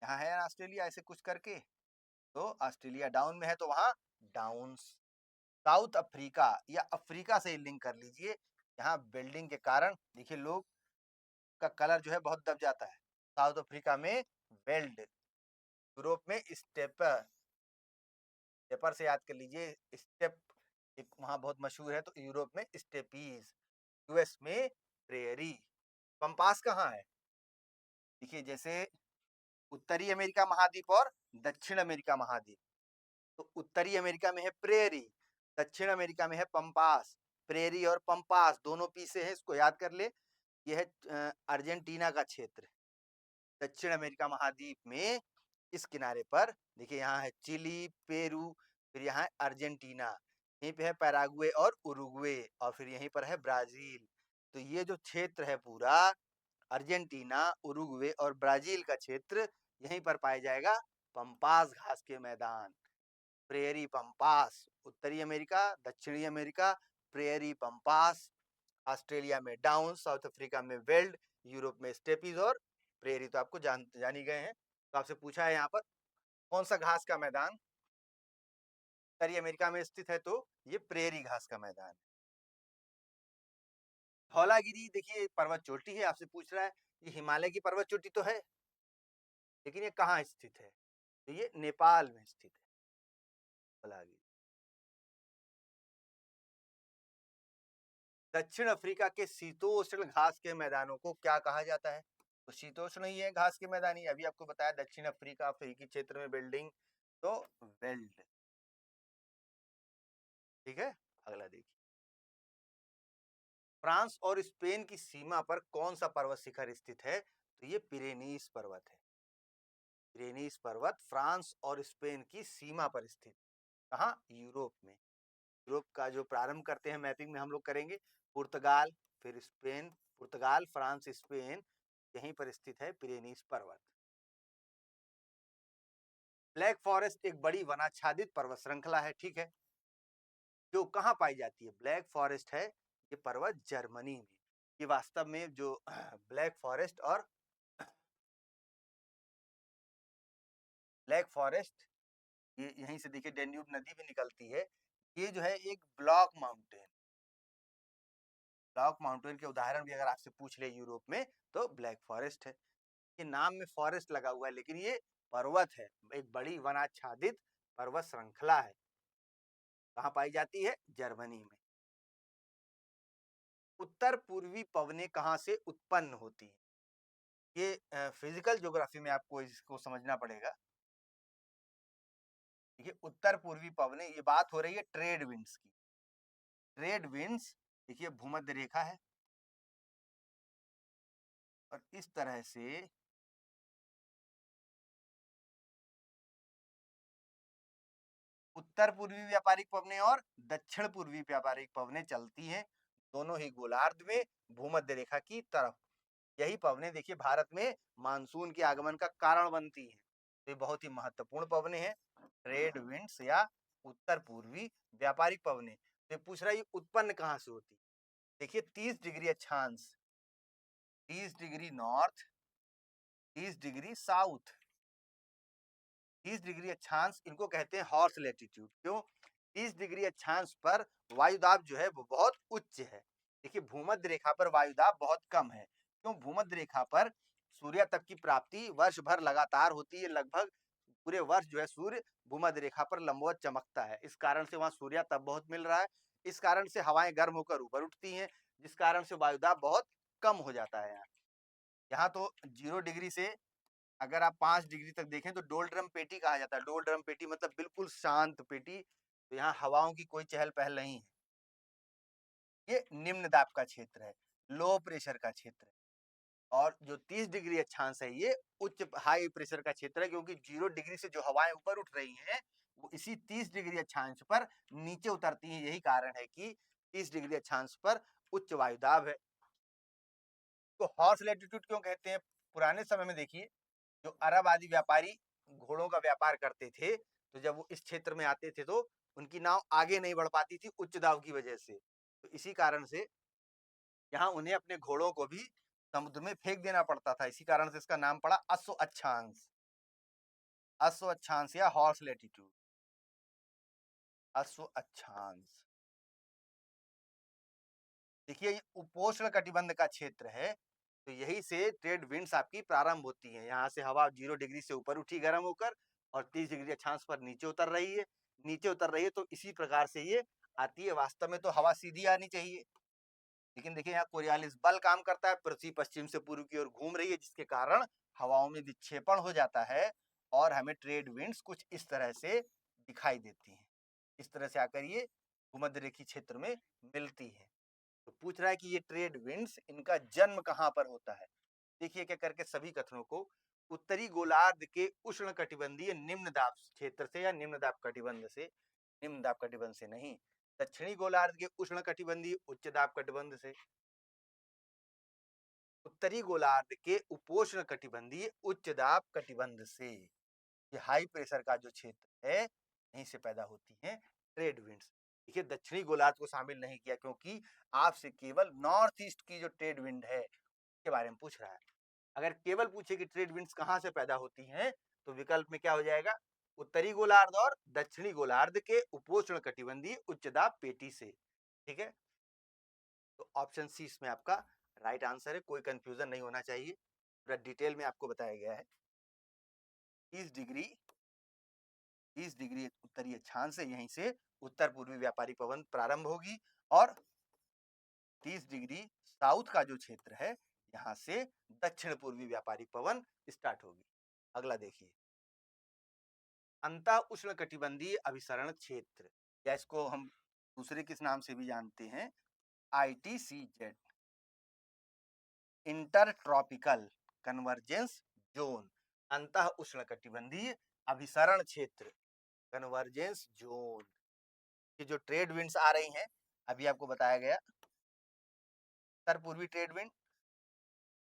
यहाँ है ऑस्ट्रेलिया ऐसे कुछ करके। तो ऑस्ट्रेलिया डाउन में है, तो वहां डाउन्स। साउथ अफ्रीका या अफ्रीका से लिंक कर लीजिए, यहाँ बिल्डिंग के कारण देखिए लोग का कलर जो है बहुत दब जाता है। साउथ अफ्रीका में वेल्ड, यूरोप में स्टेपर, स्टेपर से याद कर लीजिए, स्टेप एक वहां बहुत मशहूर है। तो यूरोप में स्टेपीज, यूएस में प्रेयरी। पंपास कहाँ है? देखिए, जैसे उत्तरी अमेरिका महाद्वीप और दक्षिण अमेरिका महाद्वीप, तो उत्तरी अमेरिका में है प्रेयरी, दक्षिण अमेरिका में है पंपास। प्रेयरी और पंपास दोनों पी से है, इसको याद कर ले। यह है अर्जेंटीना का क्षेत्र, दक्षिण अमेरिका महाद्वीप में। इस किनारे पर देखिए, यहाँ है चिली, पेरू, फिर यहाँ है अर्जेंटीना, यहीं पे है पैराग्वे और उरुग्वे, और फिर यहीं पर है ब्राजील। तो ये जो क्षेत्र है पूरा, अर्जेंटीना, उरुग्वे और ब्राजील का क्षेत्र, यहीं पर पाया जाएगा पंपास घास के मैदान। प्रेयरी पंपास, उत्तरी अमेरिका, दक्षिणी अमेरिका, प्रेयरी पंपास। ऑस्ट्रेलिया में डाउन, साउथ अफ्रीका में वेल्ड, यूरोप में स्टेपीज और प्रेयरी तो आपको जान ही गए हैं। तो आपसे पूछा है यहाँ पर कौन सा घास का मैदान उत्तरी अमेरिका में स्थित है तो ये प्रेरी घास का मैदान है। धौलागिरी देखिए पर्वत चोटी है, आपसे पूछ रहा है ये हिमालय की पर्वत चोटी तो है, लेकिन ये कहाँ स्थित है? तो ये नेपाल में स्थित है धौलागिरी। दक्षिण अफ्रीका के शीतोष्ण घास के मैदानों को क्या कहा जाता है? तो शीतोष्ण ही है घास के मैदान ही, अभी आपको बताया दक्षिण अफ्रीका अफ्रीकी क्षेत्र में बिल्डिंग, तो वेल्ड। ठीक है, अगला देखिए। फ्रांस और स्पेन की सीमा पर कौन सा पर्वत शिखर स्थित है? तो ये पिरेनीस पर्वत है। पिरेनीस पर्वत फ्रांस और स्पेन की सीमा पर स्थित। कहाँ? यूरोप में। यूरोप का जो प्रारंभ करते हैं मैपिंग में हम लोग करेंगे, पुर्तगाल, फिर स्पेन, पुर्तगाल, फ्रांस, स्पेन, यहीं पर स्थित है पिरेनीस पर्वत। ब्लैक फॉरेस्ट एक बड़ी वनाच्छादित पर्वत श्रृंखला है, ठीक है, जो कहाँ पाई जाती है? ब्लैक फॉरेस्ट है ये पर्वत जर्मनी में। ये वास्तव में जो ब्लैक फॉरेस्ट और ब्लैक फॉरेस्ट, ये यहीं से देखिए डेन्यूब नदी भी निकलती है। ये जो है एक ब्लॉक माउंटेन के उदाहरण भी अगर आपसे पूछ ले यूरोप में तो ब्लैक फॉरेस्ट है। ये नाम में फॉरेस्ट लगा हुआ है लेकिन ये पर्वत है, एक बड़ी वनाच्छादित पर्वत श्रृंखला है। कहाँ पाई जाती है? जर्मनी में। उत्तर पूर्वी पवनें कहाँ से उत्पन्न होती हैं? ये फिजिकल ज्योग्राफी में आपको इसको समझना पड़ेगा। देखिए उत्तर पूर्वी पवनें, ये बात हो रही है ट्रेड विंड्स की। ट्रेड विंड्स देखिए भूमध्य रेखा है और इस तरह से उत्तर पूर्वी व्यापारिक पवनें और दक्षिण पूर्वी व्यापारिक पवनें चलती हैं, दोनों ही गोलार्ध में भूमध्य रेखा की तरफ। यही पवनें देखिए भारत में मानसून के आगमन का कारण बनती हैं। तो ये बहुत ही महत्वपूर्ण पवनें हैं, ट्रेड विंड्स या उत्तर पूर्वी व्यापारिक पवनें। तो पूछ रहा है ये उत्पन्न कहाँ से होती? देखिए 30 डिग्री अक्षांश, 30 degree north, 30 degree south, 30 degree अक्षांश, इनको कहते हैं हॉर्स लैटिट्यूड। क्यों? 30 डिग्री अक्षांश पर वायुदाब जो है वो बहुत उच्च है। देखिए भूमध्य रेखा पर वायुदाब बहुत कम है। क्यों? भूमध्य रेखा पर सूर्य तक की प्राप्ति वर्ष भर लगातार होती है, लगभग पूरे वर्ष जो है सूर्य भूमध्य रेखा पर लंबवत चमकता है। इस कारण से वहां सूर्य तप बहुत मिल रहा है। इस कारण से हवाएं गर्म होकर ऊपर उठती हैं, जिस कारण से वायुदाब बहुत कम हो जाता है। यहाँ तो 0 डिग्री से अगर आप 5 डिग्री तक देखें तो डोल ड्रम पेटी कहा जाता है। डोल ड्रम पेटी मतलब बिल्कुल शांत पेटी, तो यहाँ हवाओं की कोई चहल पहल नहीं है। ये निम्न दाब का क्षेत्र है, लो प्रेशर का क्षेत्र है। और जो 30 डिग्री अक्षांश है ये उच्च हाई प्रेशर का क्षेत्र है, क्योंकि 0 डिग्री से जो हवाएं ऊपर उठ रही हैं वो इसी 30 डिग्री अक्षांश पर नीचे उतरती हैं। यही कारण है कि 30 डिग्री अक्षांश पर उच्च वायुदाब है। तो हॉर्स लैटिट्यूड क्यों कहते हैं? पुराने समय में देखिए जो अरब आदि व्यापारी घोड़ों का व्यापार करते थे, तो जब वो इस क्षेत्र में आते थे तो उनकी नाव आगे नहीं बढ़ पाती थी उच्च दाब की वजह से। तो इसी कारण से यहाँ उन्हें अपने घोड़ों को भी समुद्र में फेंक देना पड़ता था। इसी कारण से इसका नाम पड़ा अश्व अक्षांश। अश्व अक्षांश या हॉर्स लैटिट्यूड, अश्व अक्षांश। देखिए ये उपोष्ण कटिबंध का क्षेत्र है, तो यही से ट्रेड विंड्स आपकी प्रारंभ होती है। यहाँ से हवा 0 डिग्री से ऊपर उठी गर्म होकर और 30 डिग्री अक्षांश पर नीचे उतर रही है। नीचे उतर रही है तो इसी प्रकार से ये आती है। वास्तव में तो हवा सीधी आनी चाहिए, लेकिन देखिए यहाँ कोरियालिस बल काम करता है, पृथ्वी पश्चिम से पूर्व की ओर घूम रही है, जिसके कारण हवाओं में विक्षेपण हो जाता है और हमें ट्रेड विंड्स कुछ इस तरह से दिखाई देती हैं। इस तरह से आकर ये भूमध्य रेखीय क्षेत्र में मिलती है। तो पूछ रहा है कि ये ट्रेड विंड्स इनका जन्म कहाँ पर होता है? देखिए क्या करके सभी कथनों को उत्तरी गोलार्ध के उष्ण कटिबंधीय निम्न दाब क्षेत्र से या निम्न दाब कटिबंध से, निम्न दाब कटिबंध से नहीं, दक्षिणी गोलार्ध के उष्ण कटिबंधीय उच्च दाब कटिबंध से, उत्तरी गोलार्ध के उपोष्ण कटिबंधीय उच्च दाब कटिबंध से। ये हाई प्रेशर का जो क्षेत्र है यहीं से पैदा होती हैं ट्रेड विंड्स। देखिए दक्षिणी गोलार्ध को शामिल नहीं किया क्योंकि आपसे केवल नॉर्थ ईस्ट की जो ट्रेड विंड है के बारे में पूछ रहा है। अगर केवल पूछे कि ट्रेड विंड्स कहाँ से पैदा होती हैं तो विकल्प में क्या हो जाएगा? उत्तरी गोलार्ध और दक्षिणी गोलार्ध के उपोष्ण कटिबंधीय उच्च दाब पेटी से। ठीक है, तो ऑप्शन सी इसमें आपका राइट आंसर है, कोई कंफ्यूजन नहीं होना चाहिए, पूरा डिटेल में आपको बताया गया है। 30 डिग्री उत्तरीय अक्षांश से यहीं से उत्तर पूर्वी व्यापारी पवन प्रारंभ होगी और 30 डिग्री साउथ का जो क्षेत्र है यहाँ से दक्षिण पूर्वी व्यापारी पवन स्टार्ट होगी। अगला देखिए, अंतः उष्ण कटिबंधीय अभिसरण क्षेत्र, या इसको हम दूसरे किस नाम से भी जानते हैं, ITCZ, inter tropical convergence zone, अंतः उष्ण कटिबंधीय अभिसरण क्षेत्र, कन्वर्जेंस जोन। ये जो ट्रेड विंड्स आ रही हैं, अभी आपको बताया गया, उत्तर पूर्वी ट्रेड विंड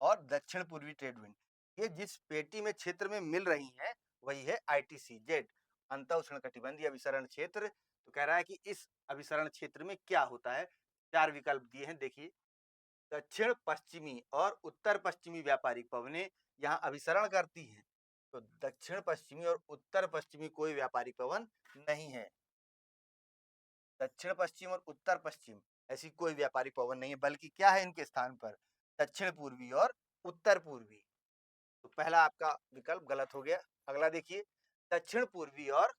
और दक्षिण पूर्वी ट्रेड विंड, ये जिस पेटी में क्षेत्र में मिल रही हैं वही है ITCZ, अंतः उष्ण कटिबंधीय अभिसरण क्षेत्र। तो कह रहा है कि इस अभिसरण क्षेत्र में क्या होता है, 4 विकल्प दिए हैं, देखिए, दक्षिण पश्चिमी और उत्तर पश्चिमी व्यापारिक पवनें यहाँ अभिसरण करती हैं। तो दक्षिण पश्चिमी और उत्तर पश्चिमी कोई व्यापारिक पवन नहीं है, दक्षिण पश्चिम और उत्तर पश्चिम ऐसी कोई व्यापारिक पवन नहीं है, बल्कि क्या है इनके स्थान पर, दक्षिण पूर्वी और उत्तर पूर्वी। तो पहला आपका विकल्प गलत हो गया। अगला देखिए, दक्षिण पूर्वी और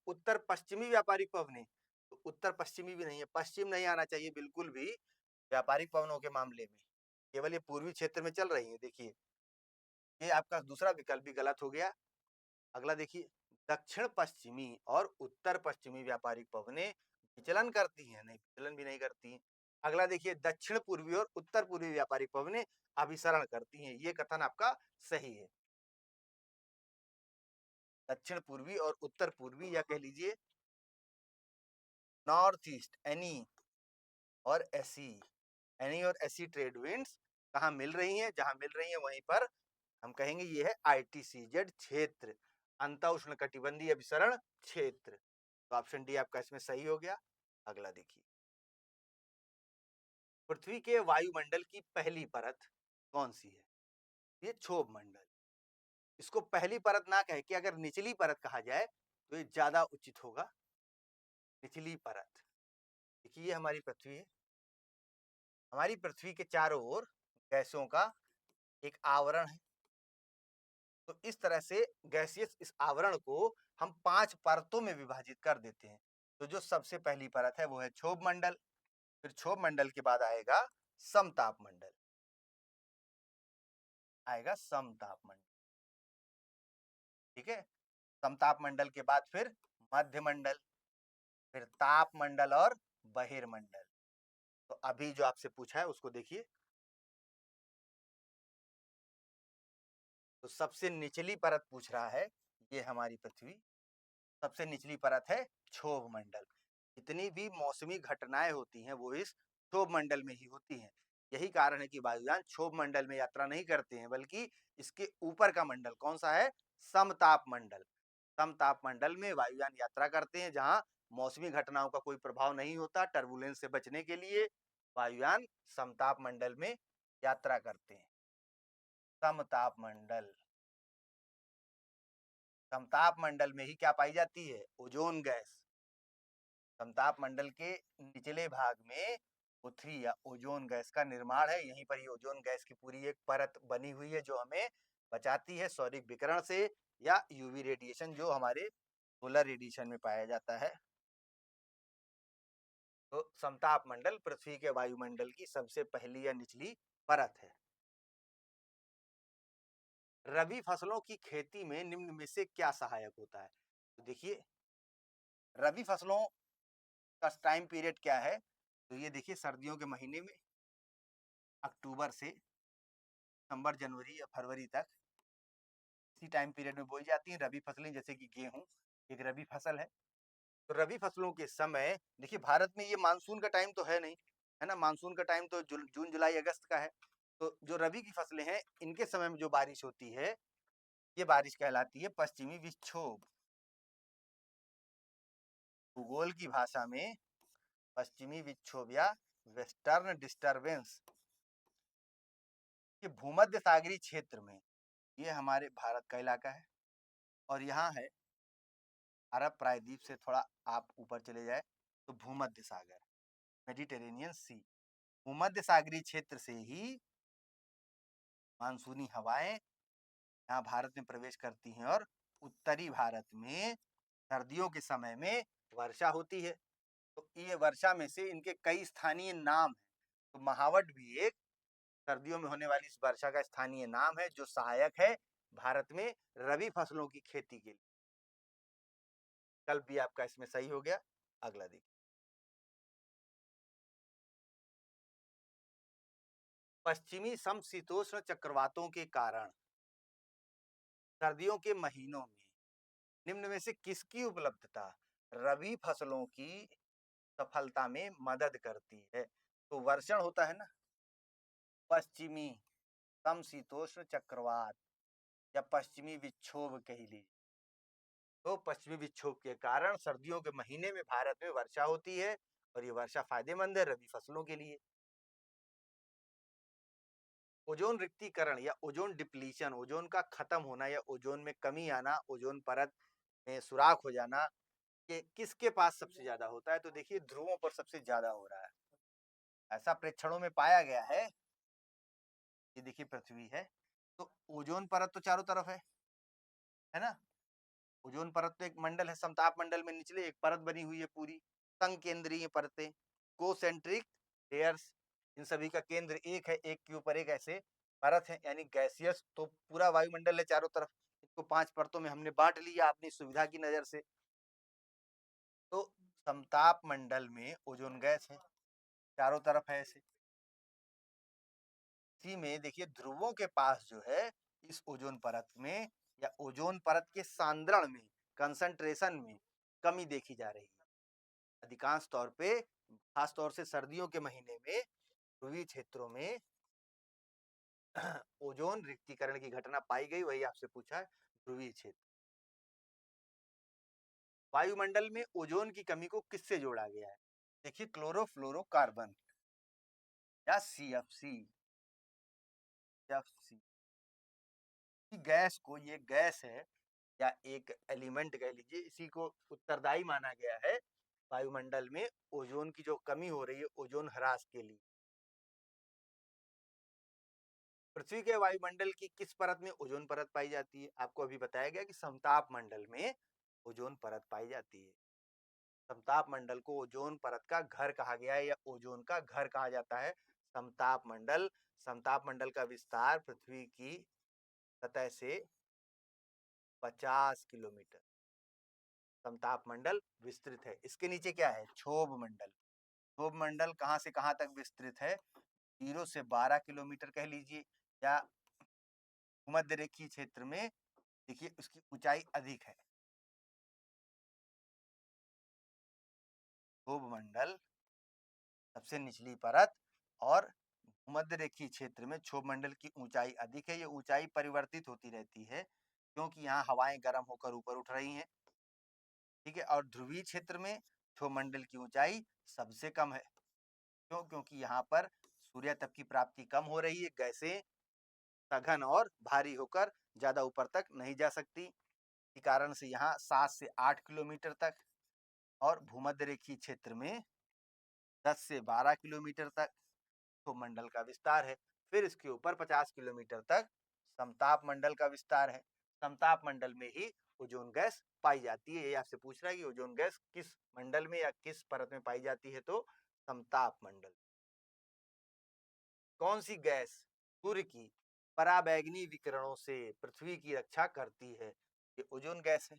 उत्तर पश्चिमी व्यापारिक पवनें, तो उत्तर पश्चिमी भी नहीं है, पश्चिम नहीं आना चाहिए बिल्कुल भी व्यापारिक पवनों के मामले में, केवल ये पूर्वी क्षेत्र में चल रही है। देखिए, ये आपका दूसरा विकल्प भी गलत हो गया। अगला देखिए, दक्षिण पश्चिमी और उत्तर पश्चिमी व्यापारिक पवनें विचलन करती हैं, नहीं, विचलन भी नहीं करती हैं। अगला देखिए, दक्षिण पूर्वी और उत्तर पूर्वी व्यापारिक पवनें अभिसरण करती हैं, ये कथन आपका सही है। दक्षिण पूर्वी और उत्तर पूर्वी, या कह लीजिए नॉर्थ ईस्ट, एनी और एसी ट्रेड विंड्स कहाँ मिल रही हैं, जहां मिल रही हैं वहीं पर हम कहेंगे ये है ITCZ क्षेत्र, अंतः उष्ण कटिबंधीय अभिसरण क्षेत्र। तो ऑप्शन डी आपका इसमें सही हो गया। अगला देखिए, पृथ्वी के वायुमंडल की पहली परत कौन सी है, ये क्षोभ मंडल। इसको पहली परत ना कह के अगर निचली परत कहा जाए तो ये ज्यादा उचित होगा, निचली परत। देखिए, ये हमारी पृथ्वी है, हमारी पृथ्वी के चारों ओर गैसों का एक आवरण है। तो इस तरह से गैसियस इस आवरण को हम 5 परतों में विभाजित कर देते हैं। तो जो सबसे पहली परत है वो है क्षोभ मंडल, फिर क्षोभ मंडल के बाद आएगा समताप मंडल, ठीक है, समताप मंडल के बाद फिर मध्य मंडल, फिर ताप मंडल और बहिर्मंडल। तो अभी जो आपसे पूछा है उसको देखिए, तो सबसे निचली परत पूछ रहा है, ये हमारी पृथ्वी, सबसे निचली परत है क्षोभ मंडल। जितनी भी मौसमी घटनाएं होती हैं वो इस क्षोभ मंडल में ही होती हैं। यही कारण है कि वायुयान क्षोभ मंडल में यात्रा नहीं करते हैं, बल्कि इसके ऊपर का मंडल कौन सा है, समताप मंडल। समताप मंडल में वायुयान यात्रा करते हैं, जहां मौसमी घटनाओं का कोई प्रभाव नहीं होता। टर्बुलेंस से बचने के लिए वायुयान समताप मंडल में यात्रा करते हैं। समताप मंडल, समताप मंडल में ही क्या पाई जाती है, ओजोन गैस। समताप मंडल के निचले भाग में पृथ्वी या ओजोन गैस का निर्माण है, यहीं पर ये ओजोन गैस की पूरी एक परत बनी हुई है जो हमें बचाती है सौरिक विकिरण से या यूवी रेडिएशन जो हमारे सोलर रेडिएशन में पाया जाता है। तो समताप मंडल पृथ्वी के वायुमंडल की सबसे पहली या निचली परत है। रबी फसलों की खेती में निम्न में से क्या सहायक होता है, तो देखिए, रबी फसलों का टाइम पीरियड क्या है, तो ये देखिए, सर्दियों के महीने में अक्टूबर से दिसंबर, जनवरी या फरवरी तक, इसी टाइम पीरियड में बोई जाती हैं रबी फसलें, जैसे कि गेहूं एक रबी फसल है। तो रबी फसलों के समय देखिए, भारत में ये मानसून का टाइम तो है नहीं, है ना, मानसून का टाइम तो जून जुलाई अगस्त का है। तो जो रबी की फसलें हैं इनके समय में जो बारिश होती है ये बारिश कहलाती है पश्चिमी विक्षोभ। भूगोल की भाषा में पश्चिमी विक्षोभ या वेस्टर्न डिस्टर्बेंस, ये भूमध्य सागरीय क्षेत्र में ये हमारे भारत का इलाका है और यहाँ है अरब प्रायद्वीप से थोड़ा आप ऊपर चले जाए तो भूमध्य सागर, मेडिटेरेनियन सी। भूमध्य सागरीय क्षेत्र से ही मानसूनी हवाएं यहाँ भारत में प्रवेश करती हैं और उत्तरी भारत में सर्दियों के समय में वर्षा होती है। तो ये वर्षा में से इनके कई स्थानीय नाम हैं। तो महावट भी एक सर्दियों में होने वाली इस वर्षा का स्थानीय नाम है जो सहायक है भारत में रबी फसलों की खेती के लिए। कल भी आपका इसमें सही हो गया। अगला देखिए, पश्चिमी समशीतोष्ण चक्रवातों के कारण सर्दियों के महीनों में निम्न में से किसकी उपलब्धता रबी फसलों की सफलता में मदद करती है? तो वर्षण होता है ना, पश्चिमी समशीतोष्ण चक्रवात या पश्चिमी विक्षोभ कह लीजिए। तो पश्चिमी विक्षोभ के कारण सर्दियों के महीने में भारत में वर्षा होती है और ये वर्षा फायदेमंद है रबी फसलों के लिए। ओजोन रिक्तीकरण या ओजोन डिप्लीशन, ओजोन का खत्म होना या ओजोन में कमी आना, ओजोन परत में सुराख हो जाना, ये किसके पास सबसे ज्यादा होता है? तो देखिए ध्रुवों पर सबसे ज्यादा हो रहा है। ऐसा प्रेक्षणों में पाया गया है। ये देखिए पृथ्वी है तो ओजोन परत तो चारों तरफ है ना। ओजोन परत तो एक मंडल है, समताप मंडल में निचले एक परत बनी हुई है पूरी, संकेंद्रीय परतें, कोसेंट्रिक लेयर्स। इन सभी का केंद्र एक है, एक के ऊपर एक ऐसे परत है, यानी गैसियस तो पूरा वायुमंडल है चारों तरफ। इसको 5 परतों में हमने बांट लिया अपनी सुविधा की नजर से। तो समताप मंडल में ओजोन गैस है, चारों तरफ है ऐसे। इसी में देखिए ध्रुवों के पास जो है इस ओजोन परत में या ओजोन परत के सांद्रण में, कंसंट्रेशन में कमी देखी जा रही है अधिकांश तौर पे, खास तौर से सर्दियों के महीने में ध्रुवीय क्षेत्रों में ओजोन रिक्तीकरण की घटना पाई गई। वही आपसे पूछा है ध्रुवीय क्षेत्र। वायुमंडल में ओजोन की कमी को किससे जोड़ा गया है? देखिए क्लोरोफ्लोरोकार्बन या सीएफसी, सीएफसी गैस को, ये गैस है या एक एलिमेंट कह लीजिए, इसी को उत्तरदायी माना गया है वायुमंडल में ओजोन की जो कमी हो रही है ओजोन ह्रास के लिए। पृथ्वी के वायुमंडल की किस परत में ओजोन परत पाई जाती है? आपको अभी बताया गया कि समताप मंडल में ओजोन परत पाई जाती है। समताप मंडल को ओजोन परत का घर कहा गया है या ओजोन का घर कहा जाता है। समताप मंडल, समताप मंडल का विस्तार पृथ्वी की सतह से 50 किलोमीटर समताप मंडल विस्तृत है। इसके नीचे क्या है? क्षोभ मंडल। क्षोभ मंडल कहां से कहां तक विस्तृत है? 0 से 12 किलोमीटर कह लीजिए, या भूमध्य रेखीय क्षेत्र में देखिए उसकी ऊंचाई अधिक है। क्षोभ मंडल सबसे निचली परत और भूमध्य रेखीय क्षेत्र में क्षोभ मंडल की ऊंचाई अधिक है। ये ऊंचाई परिवर्तित होती रहती है क्योंकि यहाँ हवाएं गर्म होकर ऊपर उठ रही हैं, ठीक है। और ध्रुवीय क्षेत्र में क्षोभ मंडल की ऊंचाई सबसे कम है। क्यों? क्योंकि यहाँ पर सूर्य तप की प्राप्ति कम हो रही है, गैसें सघन और भारी होकर ज्यादा ऊपर तक नहीं जा सकती। इस कारण से यहाँ 7 से 8 किलोमीटर तक और भूमध्य रेखीय क्षेत्र में 10 से 12 किलोमीटर तक तो मंडल का विस्तार है। फिर इसके ऊपर 50 किलोमीटर तक समताप मंडल का विस्तार है। समताप मंडल में ही ओजोन गैस पाई जाती है। ये आपसे पूछ रहा है कि ओजोन गैस किस मंडल में या किस परत में पाई जाती है? तो समताप मंडल। कौन सी गैस सूर्य की पराबैंगनी विकिरणों से पृथ्वी की रक्षा करती है? ये ओजोन गैस है।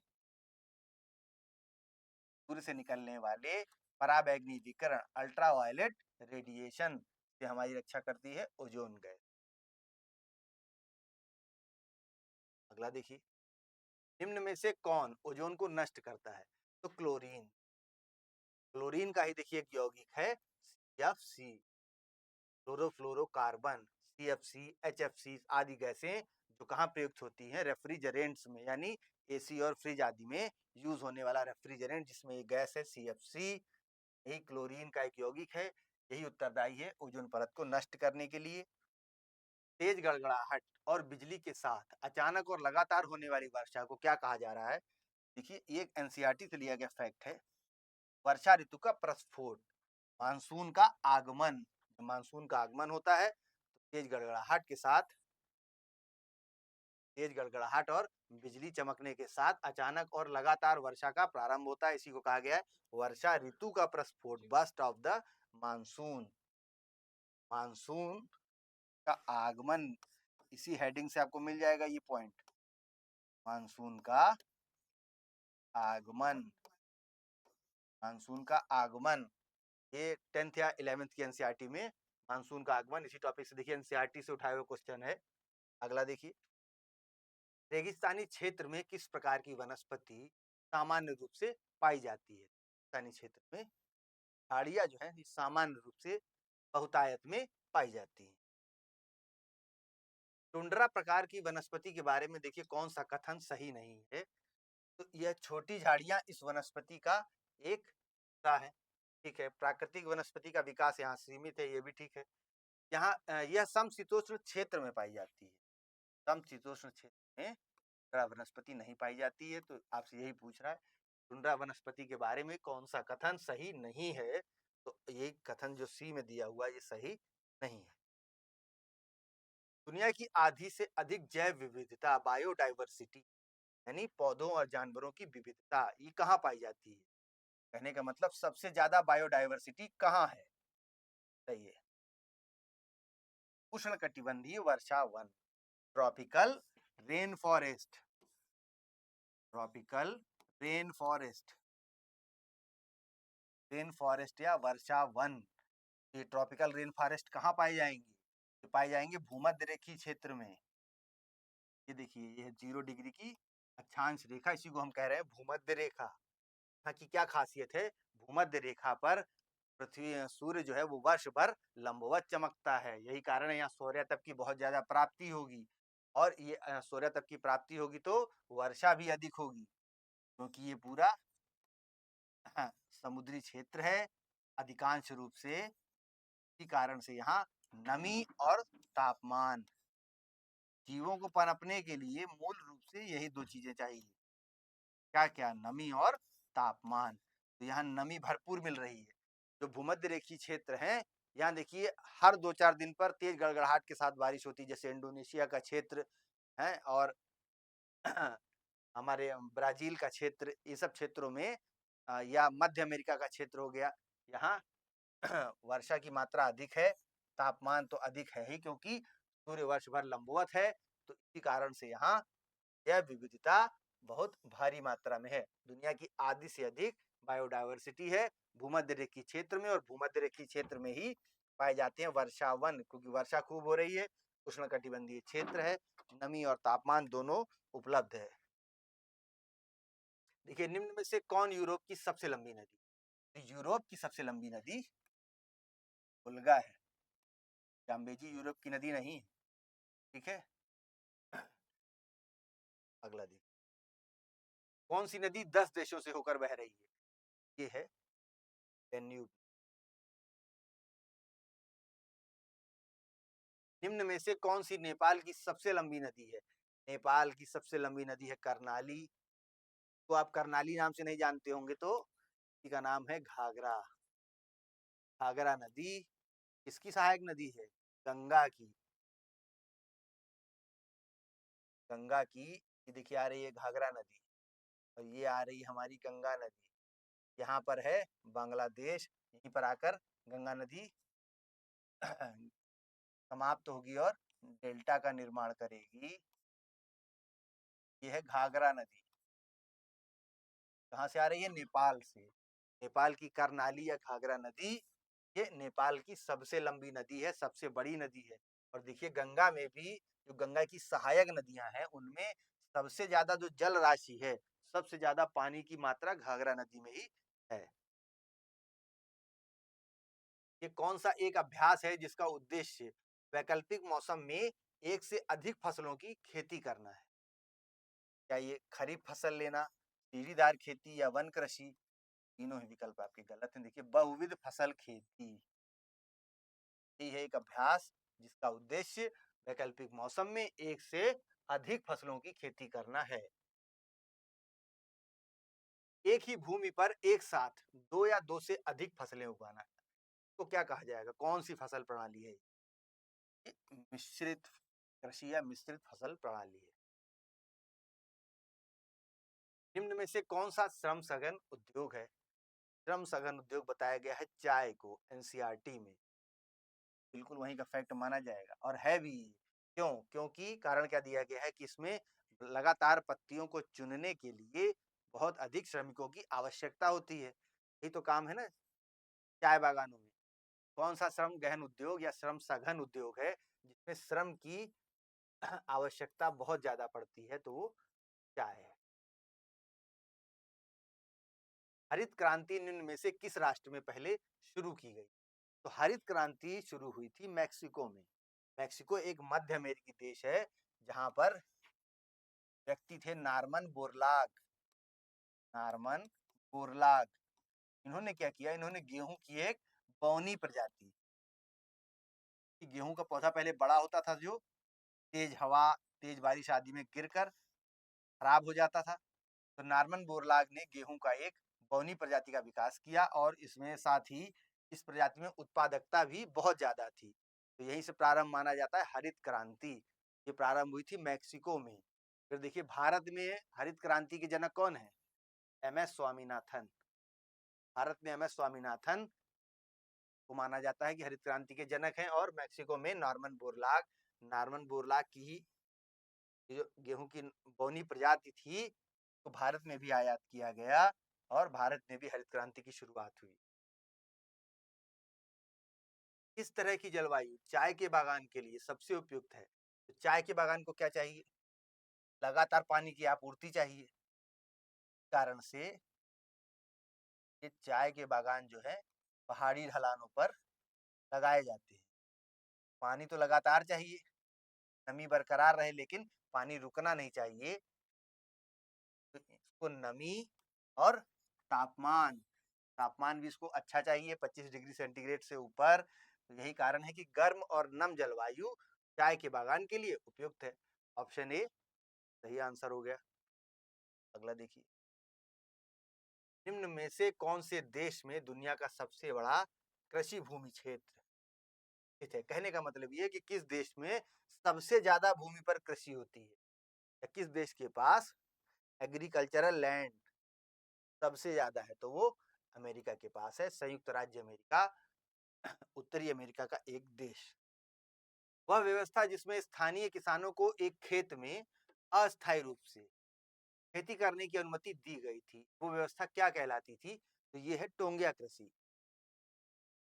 सूर्य से निकलने वाले पराबैंगनी विकिरण, अल्ट्रावायलेट रेडिएशन से हमारी रक्षा करती है ओजोन गैस। अगला देखिए, निम्न में से कौन ओजोन को नष्ट करता है? तो क्लोरीन। क्लोरीन का ही देखिए एक यौगिक है CFC, क्लोरोफ्लोरोकार्बन। CFC, HFC आदि गैसें जो कहाँ प्रयुक्त होती हैं? रेफ्रिजरेंट्स में, यानी AC और फ्रिज आदि में यूज होने वाला रेफ्रिजरेंट जिसमें ये गैस है CFC, यही क्लोरीन का एक यौगिक है। यही उत्तरदायी है ओजोन परत को नष्ट करने के लिए। तेज गड़गड़ाहट और बिजली के साथ अचानक और लगातार होने वाली वर्षा को क्या कहा जा रहा है? देखिए, ये एक एनसीईआरटी से लिया गया फैक्ट है। वर्षा ऋतु का प्रस्फोट, मानसून का आगमन। मानसून का आगमन होता है तो तेज गड़गड़ाहट और बिजली चमकने के साथ अचानक और लगातार वर्षा का प्रारंभ होता है। इसी को कहा गया है वर्षा ऋतु का प्रस्फोट, burst of the monsoon. Monsoon का आगमन, इसी हेडिंग से आपको मिल जाएगा ये पॉइंट। मानसून का आगमन, मानसून का आगमन, ये 10th या 11th की एनसीईआरटी में मानसून का आगमन, इसी टॉपिक से देखिए एनसीईआरटी से उठाए हुए क्वेश्चन है। अगला देखिए, रेगिस्तानी क्षेत्र में किस प्रकार की वनस्पति सामान्य रूप से पाई जाती है? रेगिस्तानी क्षेत्र में झाड़ियां जो है सामान्य रूप से बहुतायत में पाई जाती हैं। टुंड्रा प्रकार की वनस्पति के बारे में देखिए कौन सा कथन सही नहीं है? तो यह छोटी झाड़ियां इस वनस्पति का एक हिस्सा है। ठीक है, प्राकृतिक वनस्पति का विकास यहाँ सीमित है, ये भी ठीक है। यहाँ यह समशीतोष्ण क्षेत्र में पाई जाती है। समशीतोष्ण क्षेत्र में टुंड्रा वनस्पति नहीं पाई जाती है, तो आपसे यही पूछ रहा है टुंड्रा वनस्पति के बारे में कौन सा कथन सही नहीं है? तो ये कथन जो सी में दिया हुआ ये सही नहीं है। दुनिया की आधी से अधिक जैव विविधता, बायोडाइवर्सिटी, यानी पौधों और जानवरों की विविधता, ये कहाँ पाई जाती है? कहने का मतलब सबसे ज्यादा बायोडाइवर्सिटी कहाँ है? सही है, उष्णकटिबंधीय वर्षा वन, tropical rain forest. Tropical rain forest, rain forest या वर्षा वन, ये ट्रॉपिकल रेन फॉरेस्ट कहाँ पाए जाएंगे? ये पाए जाएंगे भूमध्य रेखीय क्षेत्र में। ये देखिए, ये 0 डिग्री की अक्षांश रेखा, इसी को हम कह रहे हैं भूमध्य रेखा। यहाँ की क्या खासियत है? भूमध्य रेखा पर पृथ्वी सूर्य जो है वो वर्ष भर लंबवत चमकता है। यही कारण है यहाँ सूर्य तप की बहुत ज्यादा प्राप्ति होगी, और ये सूर्य तप की प्राप्ति होगी तो वर्षा भी अधिक होगी, क्योंकि ये पूरा समुद्री क्षेत्र है अधिकांश रूप से। इसी कारण से यहाँ नमी और तापमान, जीवों को पनपने के लिए मूल रूप से यही दो चीजें चाहिए। क्या क्या? नमी और तापमान। तो यहाँ नमी भरपूर मिल रही है। जो भूमध्य रेखीय क्षेत्र है, यहाँ देखिए हर 2-4 दिन पर तेज गड़गड़ाहट के साथ बारिश होती है, जैसे इंडोनेशिया का क्षेत्र है और हमारे ब्राजील का क्षेत्र, ये सब क्षेत्रों में या मध्य अमेरिका का क्षेत्र हो गया, यहाँ वर्षा की मात्रा अधिक है, तापमान तो अधिक है ही, क्योंकि सूर्य वर्ष भर लंबवत है। तो इसी कारण से यहाँ यह विविधता बहुत भारी मात्रा में है। दुनिया की आधी से अधिक बायोडायवर्सिटी है भूमध्य रेखीय क्षेत्र में, और भूमध्य रेखीय क्षेत्र में ही पाए जाते हैं वर्षावन, क्योंकि वर्षा खूब हो रही है, उष्णकटिबंधीय क्षेत्र है, नमी और तापमान दोनों उपलब्ध है। देखिए, निम्न में से कौन यूरोप की सबसे लंबी नदी? तो यूरोप की सबसे लंबी नदी वोल्गा है। जाम्बेजी यूरोप की नदी नहीं है। ठीक है, अगला देखिए, कौन सी नदी 10 देशों से होकर बह रही है? ये है डेन्यूब। निम्न में से कौन सी नेपाल की सबसे लंबी नदी है? नेपाल की सबसे लंबी नदी है कर्णाली। तो आप कर्णाली नाम से नहीं जानते होंगे, तो इसका नाम है घाघरा। घाघरा नदी किसकी सहायक नदी है? गंगा की। गंगा की, ये देखिए आ रही है घाघरा नदी, और ये आ रही है हमारी गंगा नदी। यहाँ पर है बांग्लादेश, यहीं पर आकर गंगा नदी समाप्त होगी और डेल्टा का निर्माण करेगी। ये है घाघरा नदी, कहाँ से आ रही है? नेपाल से। नेपाल की कर्णाली या घाघरा नदी, ये नेपाल की सबसे लंबी नदी है, सबसे बड़ी नदी है। और देखिए गंगा में भी, जो गंगा की सहायक नदियां हैं उनमें सबसे ज्यादा जो जल राशि है, सबसे ज्यादा पानी की मात्रा घाघरा नदी में ही है। ये कौन सा एक अभ्यास है जिसका उद्देश्य वैकल्पिक मौसम में एक से अधिक फसलों की खेती करना है? क्या ये खरीफ फसल लेना, सीढ़ीदार खेती, या वन कृषि? तीनों ही विकल्प आपके गलत हैं। देखिए, बहुविध फसल खेती, यही है एक अभ्यास जिसका उद्देश्य वैकल्पिक मौसम में एक से अधिक फसलों की खेती करना है। एक ही भूमि पर एक साथ दो या दो से अधिक फसलें उगाना है, तो क्या कहा जाएगा, कौन सी फसल प्रणाली है? ये मिश्रित कृषि या मिश्रित फसल प्रणाली है। निम्न में से कौन सा श्रम सघन उद्योग है? श्रम सघन उद्योग बताया गया है चाय को, एनसीईआरटी में। बिल्कुल वहीं का फैक्ट माना जाएगा और है भी। क्यों? क्योंकि कारण क्या दिया गया है कि इसमें लगातार पत्तियों को चुनने के लिए बहुत अधिक श्रमिकों की आवश्यकता होती है। यही तो काम है ना चाय बागानों में। कौन सा श्रम गहन उद्योग या श्रम सघन उद्योग है जिसमें श्रम की आवश्यकता बहुत ज्यादा पड़ती है? तो वो चाय है। हरित क्रांति निम्न में से किस राष्ट्र में पहले शुरू की गई? तो हरित क्रांति शुरू हुई थी मैक्सिको में। मैक्सिको एक मध्य अमेरिकी देश है जहां पर व्यक्ति थे नार्मन बोरलाग। नार्मन बोरलाग इन्होंने क्या किया, इन्होंने गेहूं की एक बौनी प्रजाति, गेहूं का पौधा पहले बड़ा होता था जो तेज हवा तेज बारिश आदि में गिरकर खराब हो जाता था, तो नार्मन बोरलाग ने गेहूं का एक बौनी प्रजाति का विकास किया और इसमें साथ ही इस प्रजाति में उत्पादकता भी बहुत ज्यादा थी। तो यहीं से प्रारंभ माना जाता है हरित क्रांति। ये प्रारंभ हुई थी मैक्सिको में। फिर देखिए भारत में हरित क्रांति के जनक कौन है? एमएस स्वामीनाथन। भारत में एमएस स्वामीनाथन को माना जाता है कि हरित क्रांति के जनक हैं और मैक्सिको में नॉर्मन बोरलाग की ही जो गेहूं की बौनी प्रजाति थी तो भारत में भी आयात किया गया और भारत में भी हरित क्रांति की शुरुआत हुई। इस तरह की जलवायु चाय के बागान के लिए सबसे उपयुक्त है? तो चाय के बागान को क्या चाहिए? लगातार पानी की आपूर्ति चाहिए। कारण से ये चाय के बागान जो है पहाड़ी ढलानों पर लगाए जाते हैं। पानी तो लगातार चाहिए, नमी बरकरार रहे लेकिन पानी रुकना नहीं चाहिए। तो इसको नमी और तापमान तापमान भी इसको अच्छा चाहिए, 25 डिग्री सेंटीग्रेड से ऊपर। तो यही कारण है कि गर्म और नम जलवायु चाय के बागान के लिए उपयुक्त है। ऑप्शन ए सही आंसर हो गया। अगला देखिए, निम्न में से कौन से देश में दुनिया का सबसे बड़ा कृषि भूमि क्षेत्र स्थित है? कहने का मतलब ये है कि किस देश में सबसे ज्यादा भूमि पर कृषि होती है या किस देश के पास एग्रीकल्चरल लैंड सबसे ज्यादा है? तो वो अमेरिका के पास है, संयुक्त राज्य अमेरिका, उत्तरी अमेरिका का एक देश। वह व्यवस्था जिसमें स्थानीय किसानों को एक खेत में अस्थायी रूप से खेती करने की अनुमति दी गई थी, वो व्यवस्था क्या कहलाती थी? तो ये है टोंगिया कृषि।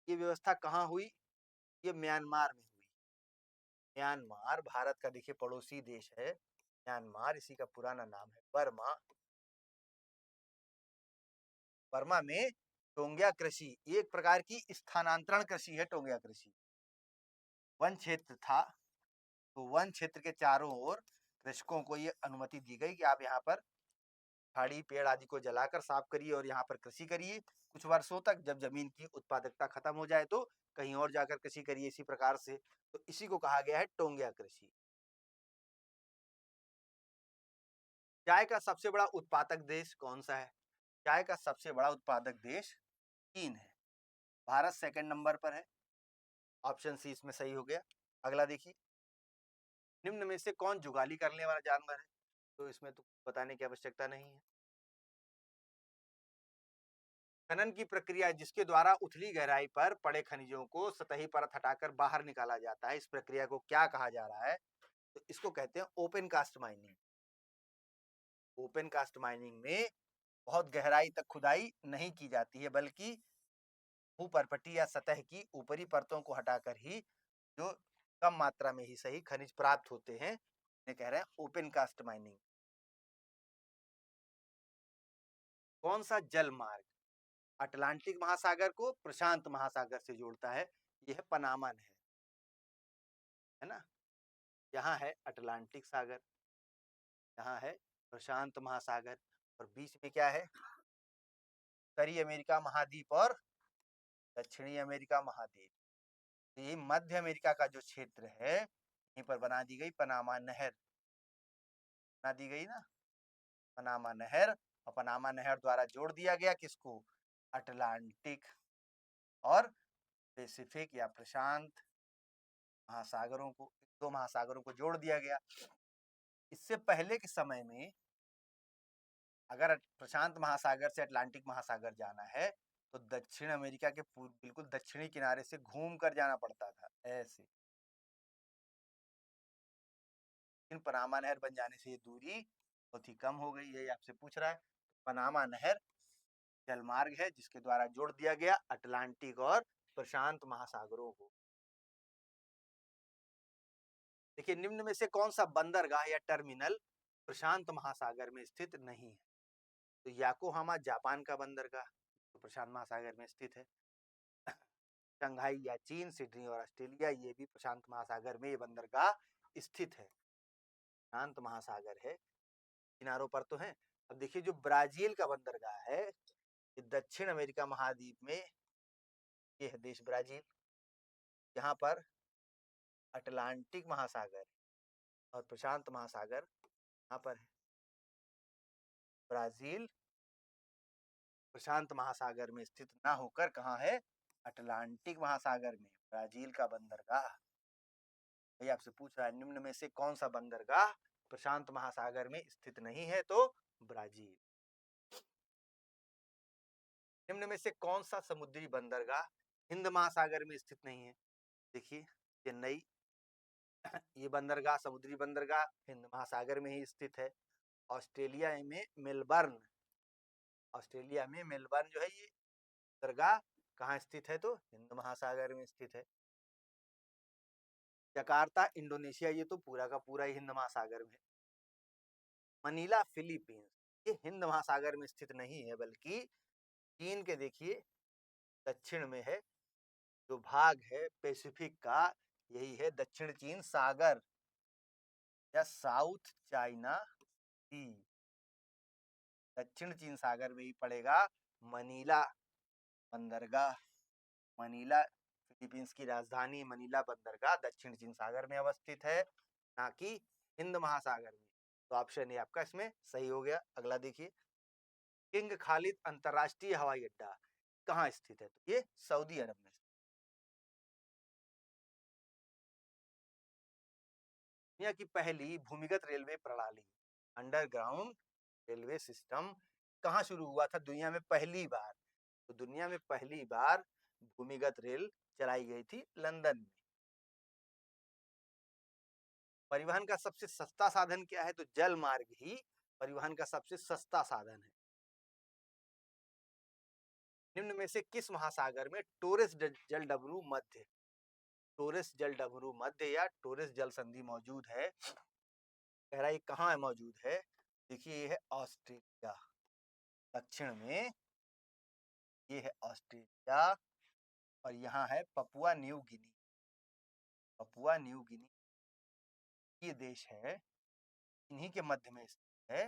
ये व्यवस्था कहाँ हुई? ये म्यांमार में हुई। म्यांमार भारत का देखिए पड़ोसी देश है। म्यांमार, इसी का पुराना नाम है बर्मा। बर्मा में टोंगिया कृषि एक प्रकार की स्थानांतरण कृषि है। टोंगिया कृषि वन क्षेत्र था, तो वन क्षेत्र के चारों ओर कृषकों को ये अनुमति दी गई कि आप यहाँ पर झाड़ी पेड़ आदि को जलाकर साफ करिए और यहाँ पर कृषि करिए कुछ वर्षों तक। जब जमीन की उत्पादकता खत्म हो जाए तो कहीं और जाकर कृषि करिए, इसी प्रकार से। तो इसी को कहा गया है टोंगिया कृषि। चाय का सबसे बड़ा उत्पादक देश कौन सा है? चाय का सबसे बड़ा उत्पादक देश चीन है। भारत सेकंड नंबर पर है। ऑप्शन सी इसमें सही हो गया। अगला देखिए, निम्न में से कौन जुगाली करने वाला जानवर है? तो इसमें तो बताने की आवश्यकता नहीं है। खनन की प्रक्रिया जिसके द्वारा उथली गहराई पर पड़े खनिजों को सतही परत हटाकर बाहर निकाला जाता है, इस प्रक्रिया को क्या कहा जा रहा है? तो इसको कहते हैं open cast mining. Open cast mining में बहुत गहराई तक खुदाई नहीं की जाती है बल्कि भूपरपटी या सतह की ऊपरी परतों को हटाकर ही जो कम मात्रा में ही सही खनिज प्राप्त होते हैं, ये कह रहे हैं ओपन कास्ट माइनिंग। कौन सा जल मार्ग अटलांटिक महासागर को प्रशांत महासागर से जोड़ता है? यह है पनामा नहर, है ना। यहाँ है अटलांटिक सागर, यहाँ है प्रशांत महासागर और बीच में क्या है? उत्तरी अमेरिका महाद्वीप और दक्षिणी अमेरिका महाद्वीप। तो ये मध्य अमेरिका का जो क्षेत्र है यहीं पर बना दी गई पनामा नहर, बना दी गई ना पनामा नहर, और पनामा नहर द्वारा जोड़ दिया गया किसको, अटलांटिक और पैसिफिक या प्रशांत महासागरों को, दो महासागरों को जोड़ दिया गया। इससे पहले के समय में अगर प्रशांत महासागर से अटलांटिक महासागर जाना है तो दक्षिण अमेरिका के बिल्कुल दक्षिणी किनारे से घूम कर जाना पड़ता था ऐसे। इन पनामा नहर बन जाने से ये दूरी बहुत ही कम हो गई है। आपसे पूछ रहा है पनामा नहर जलमार्ग है जिसके द्वारा जोड़ दिया गया अटलांटिक और प्रशांत महासागरों को। देखिए निम्न में से कौन सा बंदरगाह या टर्मिनल प्रशांत महासागर में स्थित नहीं है, तो याकोहामा जापान का बंदरगाह तो प्रशांत महासागर में स्थित है। शंघाई या चीन, सिडनी और ऑस्ट्रेलिया ये भी प्रशांत महासागर में ये बंदरगाह स्थित है, प्रशांत महासागर है, किनारों पर तो है। अब देखिए जो ब्राजील का बंदरगाह है ये दक्षिण अमेरिका महाद्वीप में, ये है देश ब्राजील, यहाँ पर अटलांटिक महासागर और प्रशांत महासागर यहाँ पर है। ब्राजील प्रशांत महासागर में स्थित ना होकर कहाँ है, अटलांटिक महासागर में ब्राजील का बंदरगाह। भाई आपसे पूछ रहा है निम्न में से कौन सा बंदरगाह प्रशांत महासागर में स्थित नहीं है, तो ब्राजील। निम्न में से कौन सा समुद्री बंदरगाह हिंद महासागर में स्थित नहीं है, देखिए चेन्नई ये बंदरगाह समुद्री बंदरगाह हिंद महासागर में ही स्थित है। ऑस्ट्रेलिया में मेलबर्न, ऑस्ट्रेलिया में मेलबर्न जो है ये बंदरगाह कहाँ स्थित है, तो हिंद महासागर में स्थित है। जकार्ता इंडोनेशिया ये तो पूरा का पूरा ही हिंद महासागर में। मनीला फिलीपींस ये हिंद महासागर में स्थित नहीं है बल्कि चीन के देखिए दक्षिण में है, जो भाग है पैसिफिक का यही है दक्षिण चीन सागर या साउथ चाइना सी, दक्षिण चीन सागर में ही पड़ेगा मनीला बंदरगाह। मनीला फिलीपींस की राजधानी मनीला बंदरगाह दक्षिण चीन सागर में अवस्थित है, ना कि हिंद महासागर में। तो ऑप्शन ए आपका इसमें सही हो गया। अगला देखिए किंग खालिद अंतरराष्ट्रीय हवाई अड्डा कहाँ स्थित है, तो ये सऊदी अरब में। दुनिया की पहली भूमिगत रेलवे प्रणाली अंडरग्राउंड रेलवे सिस्टम कहाँ शुरू हुआ था दुनिया में पहली बार, तो दुनिया में पहली बार भूमिगत रेल चलाई गई थी लंदन में। परिवहन का सबसे सस्ता साधन क्या है, तो जल मार्ग ही परिवहन का सबसे सस्ता साधन है। निम्न में से किस महासागर में टोरेस जलडमरू मध्य, टोरेस जलडमरू मध्य या टोरेस जल संधि मौजूद है, कह रहा है कहाँ मौजूद है, देखिए ये है ऑस्ट्रेलिया दक्षिण में, ये है ऑस्ट्रेलिया और यहाँ है Papua New Guinea. Papua New Guinea ये देश है, इन्हीं के मध्य में स्थित है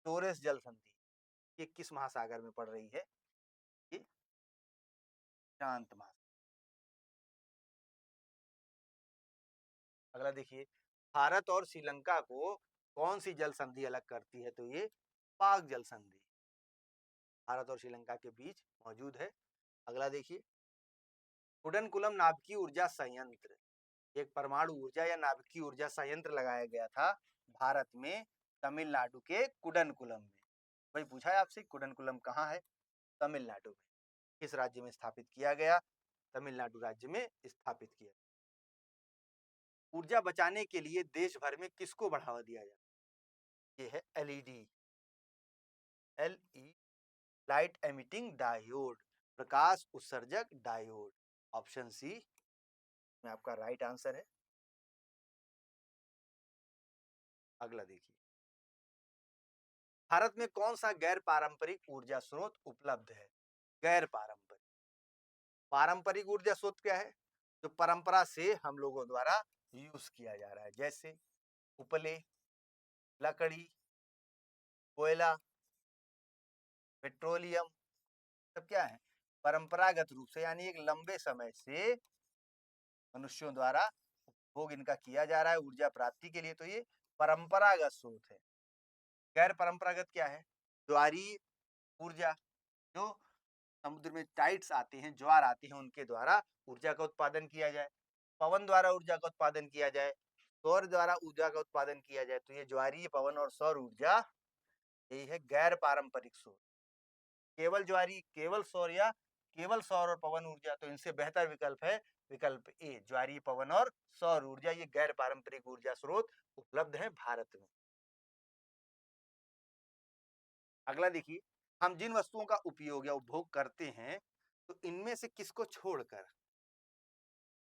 टोरेस जल संधि। ये किस महासागर में पड़ रही है, ये शांत महासागर। अगला देखिए भारत और श्रीलंका को कौन सी जल संधि अलग करती है, तो ये पाक जल संधि भारत और श्रीलंका के बीच मौजूद है। अगला देखिए कुडनकुलम नाभिकीय ऊर्जा संयंत्र, एक परमाणु ऊर्जा या नाभिकीय ऊर्जा संयंत्र लगाया गया था भारत में तमिलनाडु के कुडनकुलम में। वही पूछा है आपसे कुडनकुलम कहाँ है, तमिलनाडु में। किस राज्य में स्थापित किया गया, तमिलनाडु राज्य में स्थापित किया। ऊर्जा बचाने के लिए देश भर में किसको बढ़ावा दिया जाए, ये है एलईडी, एलई लाइट एमिटिंग डायोड, प्रकाश उत्सर्जक डायोड। ऑप्शन सी में आपका राइट आंसर है। अगला देखिए भारत में कौन सा गैर पारंपरिक ऊर्जा स्रोत उपलब्ध है, गैर पारंपरिक, पारंपरिक ऊर्जा स्रोत क्या है, जो परंपरा से हम लोगों द्वारा यूज किया जा रहा है, जैसे उपले, लकड़ी, कोयला, पेट्रोलियम, सब क्या है परंपरागत रूप से यानी एक लंबे समय से मनुष्यों द्वारा उपभोग इनका किया जा रहा है ऊर्जा प्राप्ति के लिए, तो ये परंपरागत स्रोत है। गैर परंपरागत क्या है? ज्वारीय ऊर्जा, जो समुद्र में टाइड्स आते हैं, ज्वार आते हैं, उनके द्वारा ऊर्जा का उत्पादन किया जाए। पवन द्वारा ऊर्जा का उत्पादन किया जाए, सौर द्वारा ऊर्जा का उत्पादन किया जाए, तो ये ज्वारीय, पवन और सौर ऊर्जा, यही है गैर पारंपरिक स्रोत। केवल ज्वारीय, केवल सौर या केवल सौर और पवन ऊर्जा, तो इनसे बेहतर विकल्प है विकल्प ए, ज्वारीय, पवन और सौर ऊर्जा। ये गैर पारंपरिक ऊर्जा स्रोत उपलब्ध है भारत में। अगला देखिए, हम जिन वस्तुओं का उपयोग या उपभोग करते हैं, तो इनमें से किसको छोड़कर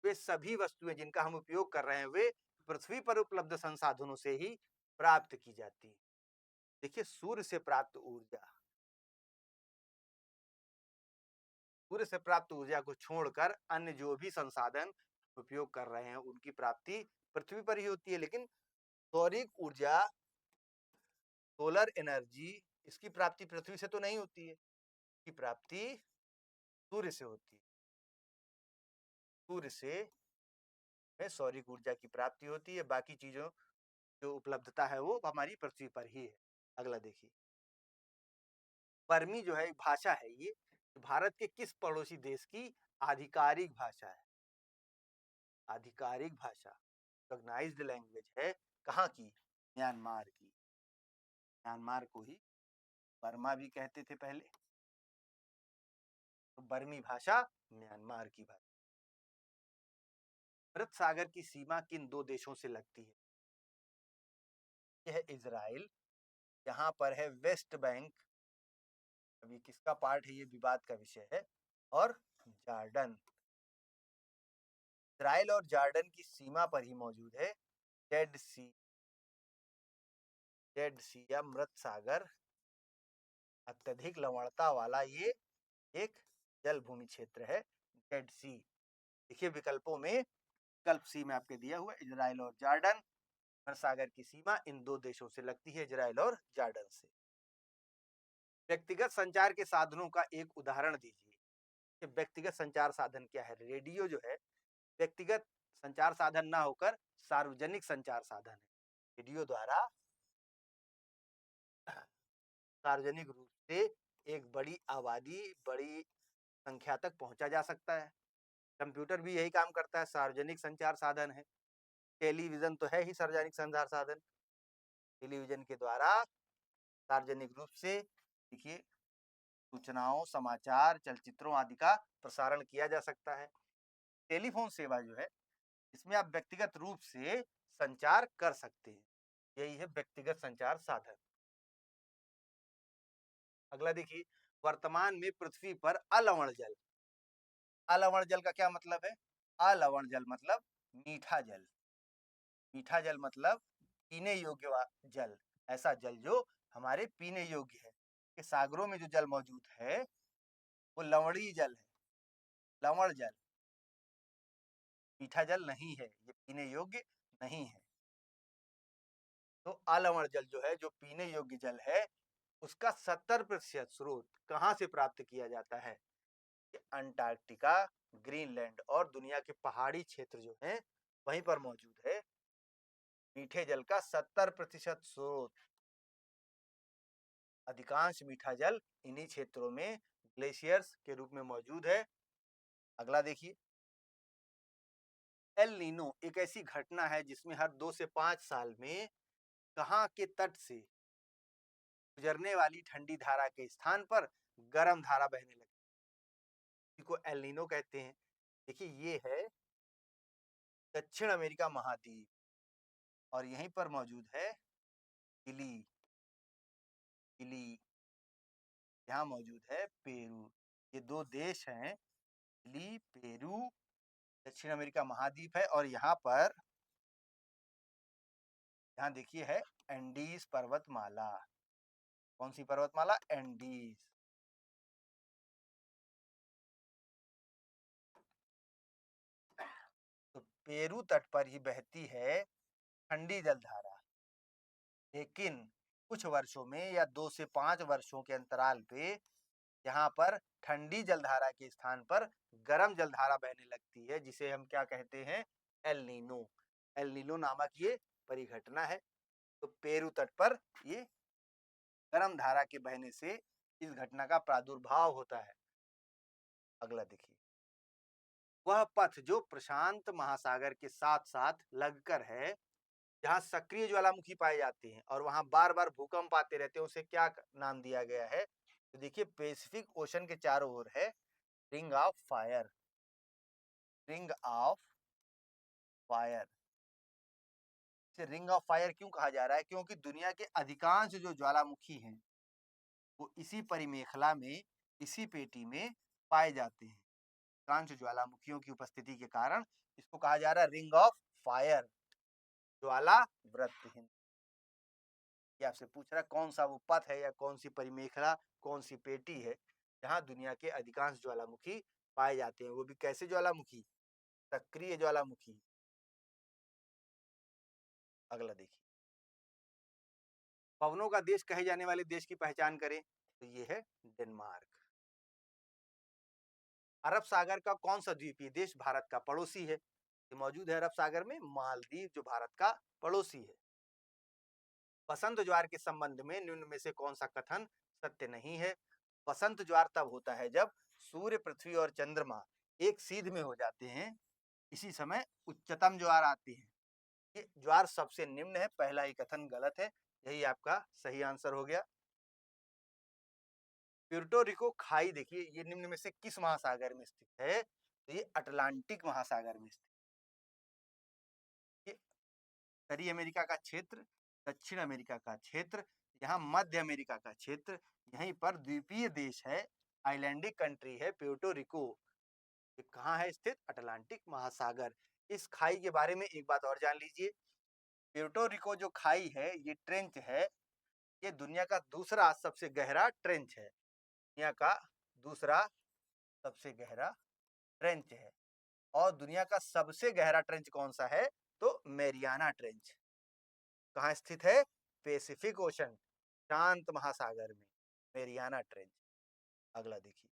वे सभी वस्तुएं जिनका हम उपयोग कर रहे हैं, वे पृथ्वी पर उपलब्ध संसाधनों से ही प्राप्त की जाती है। देखिए, सूर्य से प्राप्त ऊर्जा, सूर्य से प्राप्त ऊर्जा को छोड़कर अन्य जो भी संसाधन उपयोग कर रहे हैं, उनकी प्राप्ति पृथ्वी पर ही होती है। लेकिन सौरिक ऊर्जा, सोलर एनर्जी, इसकी प्राप्ति पृथ्वी से तो नहीं होती है, इसकी प्राप्ति सूर्य से होती है। सूर्य से सौरिक ऊर्जा की प्राप्ति होती है, बाकी चीजों जो उपलब्धता है वो हमारी पृथ्वी पर ही है। अगला देखिए, बर्मी जो है भाषा है, ये भारत के किस पड़ोसी देश की आधिकारिक भाषा है? आधिकारिक भाषा, रिकॉग्नाइज्ड लैंग्वेज है, कहाँ की? म्यांमार की। म्यांमार को ही बर्मा भी कहते थे पहले, तो बर्मी भाषा म्यांमार की भाषा। मृत सागर की सीमा किन दो देशों से लगती है? यह है इजराइल, यहाँ पर है वेस्ट बैंक, अभी किसका पार्ट है ये विवाद का विषय है, और जॉर्डन। इजराइल और जॉर्डन की सीमा पर ही मौजूद है डेड सी, डेड सी या मृत सागर। अत्यधिक लवणता वाला ये एक जल भूमि क्षेत्र है, डेड सी। देखिए विकल्पों में, विकल्प सी में आपके दिया हुआ इजराइल और जॉर्डन, मृत सागर की सीमा इन दो देशों से लगती है, इजराइल और जॉर्डन से। व्यक्तिगत संचार के साधनों का एक उदाहरण दीजिए। कि व्यक्तिगत संचार साधन क्या है? रेडियो जो है व्यक्तिगत संचार साधन ना होकर सार्वजनिक संचार साधन है। रेडियो द्वारा सार्वजनिक रूप से एक बड़ी आबादी, बड़ी संख्या तक पहुंचा जा सकता है। कंप्यूटर भी यही काम करता है, सार्वजनिक संचार साधन है। टेलीविजन तो है ही सार्वजनिक संचार साधन। टेलीविजन के द्वारा सार्वजनिक रूप से देखिए सूचनाओं, समाचार, चलचित्रों आदि का प्रसारण किया जा सकता है। टेलीफोन सेवा जो है, इसमें आप व्यक्तिगत रूप से संचार कर सकते हैं, यही है व्यक्तिगत संचार साधन। अगला देखिए, वर्तमान में पृथ्वी पर अलवण जल, अलवण जल का क्या मतलब है? अलवण जल मतलब मीठा जल, मीठा जल मतलब पीने योग्य जल, ऐसा जल जो हमारे पीने योग्य है। कि सागरों में जो जल मौजूद है वो लवणीय जल है, लवण जल, मीठा जल नहीं है, ये पीने योग्य नहीं है। तो अलवण जल जो है, जो पीने योग्य जल है, उसका 70% स्रोत कहाँ से प्राप्त किया जाता है? अंटार्कटिका, ग्रीनलैंड और दुनिया के पहाड़ी क्षेत्र जो हैं वहीं पर मौजूद है मीठे जल का 70% स्रोत। अधिकांश मीठा जल इन्हीं क्षेत्रों में ग्लेशियर्स के रूप में मौजूद है। अगला देखिए, एल नीनो एक ऐसी घटना है जिसमें हर 2 से 5 साल में कहाँ के तट से गुजरने वाली ठंडी धारा के स्थान पर गर्म धारा बहने लगती है, को एल नीनो कहते हैं। देखिए ये है दक्षिण अमेरिका महाद्वीप, और यहीं पर मौजूद है चिली, चिली, यहाँ मौजूद है पेरू। ये दो देश हैं, चिली, पेरू, दक्षिण अमेरिका महाद्वीप है, और यहाँ पर, यहाँ देखिए है एंडीज पर्वतमाला। कौन सी पर्वतमाला? एंडीज। तो पेरू तट पर ही बहती है ठंडी जलधारा, लेकिन कुछ वर्षों में या 2 से 5 वर्षों के अंतराल पे यहाँ पर ठंडी जलधारा के स्थान पर गर्म जलधारा बहने लगती है, जिसे हम क्या कहते हैं? El Nino. एल नीनो नामक ये परिघटना है। तो पेरू तट पर ये गर्म धारा के बहने से इस घटना का प्रादुर्भाव होता है। अगला देखिए, वह पथ जो प्रशांत महासागर के साथ साथ लगकर है, जहां सक्रिय ज्वालामुखी पाए जाते हैं और वहां बार बार भूकंप आते रहते हैं, उसे क्या नाम दिया गया है? तो देखिए, पैसिफिक ओशन के चारों ओर है ring of fire. Ring of fire. इसे रिंग ऑफ फायर क्यों कहा जा रहा है? क्योंकि दुनिया के अधिकांश जो ज्वालामुखी हैं वो इसी परिमेखला में, इसी पेटी में पाए जाते हैं। अधिकांश ज्वालामुखियों की उपस्थिति के कारण इसको कहा जा रहा है रिंग ऑफ फायर, ज्वाला वृत्तहीन। ये आपसे पूछ रहा है कौन सा वो पथ है या कौन सी परिमेखला, कौन सी पेटी है जहां दुनिया के अधिकांश ज्वालामुखी पाए जाते हैं, वो भी कैसे ज्वालामुखी? सक्रिय ज्वालामुखी। अगला देखिए, पवनों का देश कहे जाने वाले देश की पहचान करें, तो ये है डेनमार्क। अरब सागर का कौन सा द्वीपीय देश भारत का पड़ोसी है? ये मौजूद है अरब सागर में मालदीव, जो भारत का पड़ोसी है। बसंत ज्वार के संबंध में निम्न में से कौन सा कथन सत्य नहीं है? बसंत ज्वार तब होता है जब सूर्य, पृथ्वी और चंद्रमा एक सीध में हो जाते हैं, इसी समय उच्चतम ज्वार आती है। ये ज्वार सबसे निम्न है, पहला ही कथन गलत है, यही आपका सही आंसर हो गया। प्यूर्टो रिको खाई देखिए, ये निम्न में से किस महासागर में स्थित है? तो ये अटलांटिक महासागर में स्थित है। उत्तरी अमेरिका का क्षेत्र, दक्षिण अमेरिका का क्षेत्र, यहाँ मध्य अमेरिका का क्षेत्र, यहीं पर द्वीपीय देश है, आइलैंडिक कंट्री है प्यूर्टो रिको। ये कहाँ है स्थित? अटलांटिक महासागर। इस खाई के बारे में एक बात और जान लीजिए, प्यूर्टो रिको जो खाई है, ये ट्रेंच है, ये दुनिया का दूसरा सबसे गहरा ट्रेंच है। दुनिया का दूसरा सबसे गहरा ट्रेंच है। और दुनिया का सबसे गहरा ट्रेंच कौन सा है? तो मैरियाना ट्रेंच। कहाँ स्थित है? पैसिफिक ओशन, शांत महासागर में, मैरियाना ट्रेंच। अगला देखिए,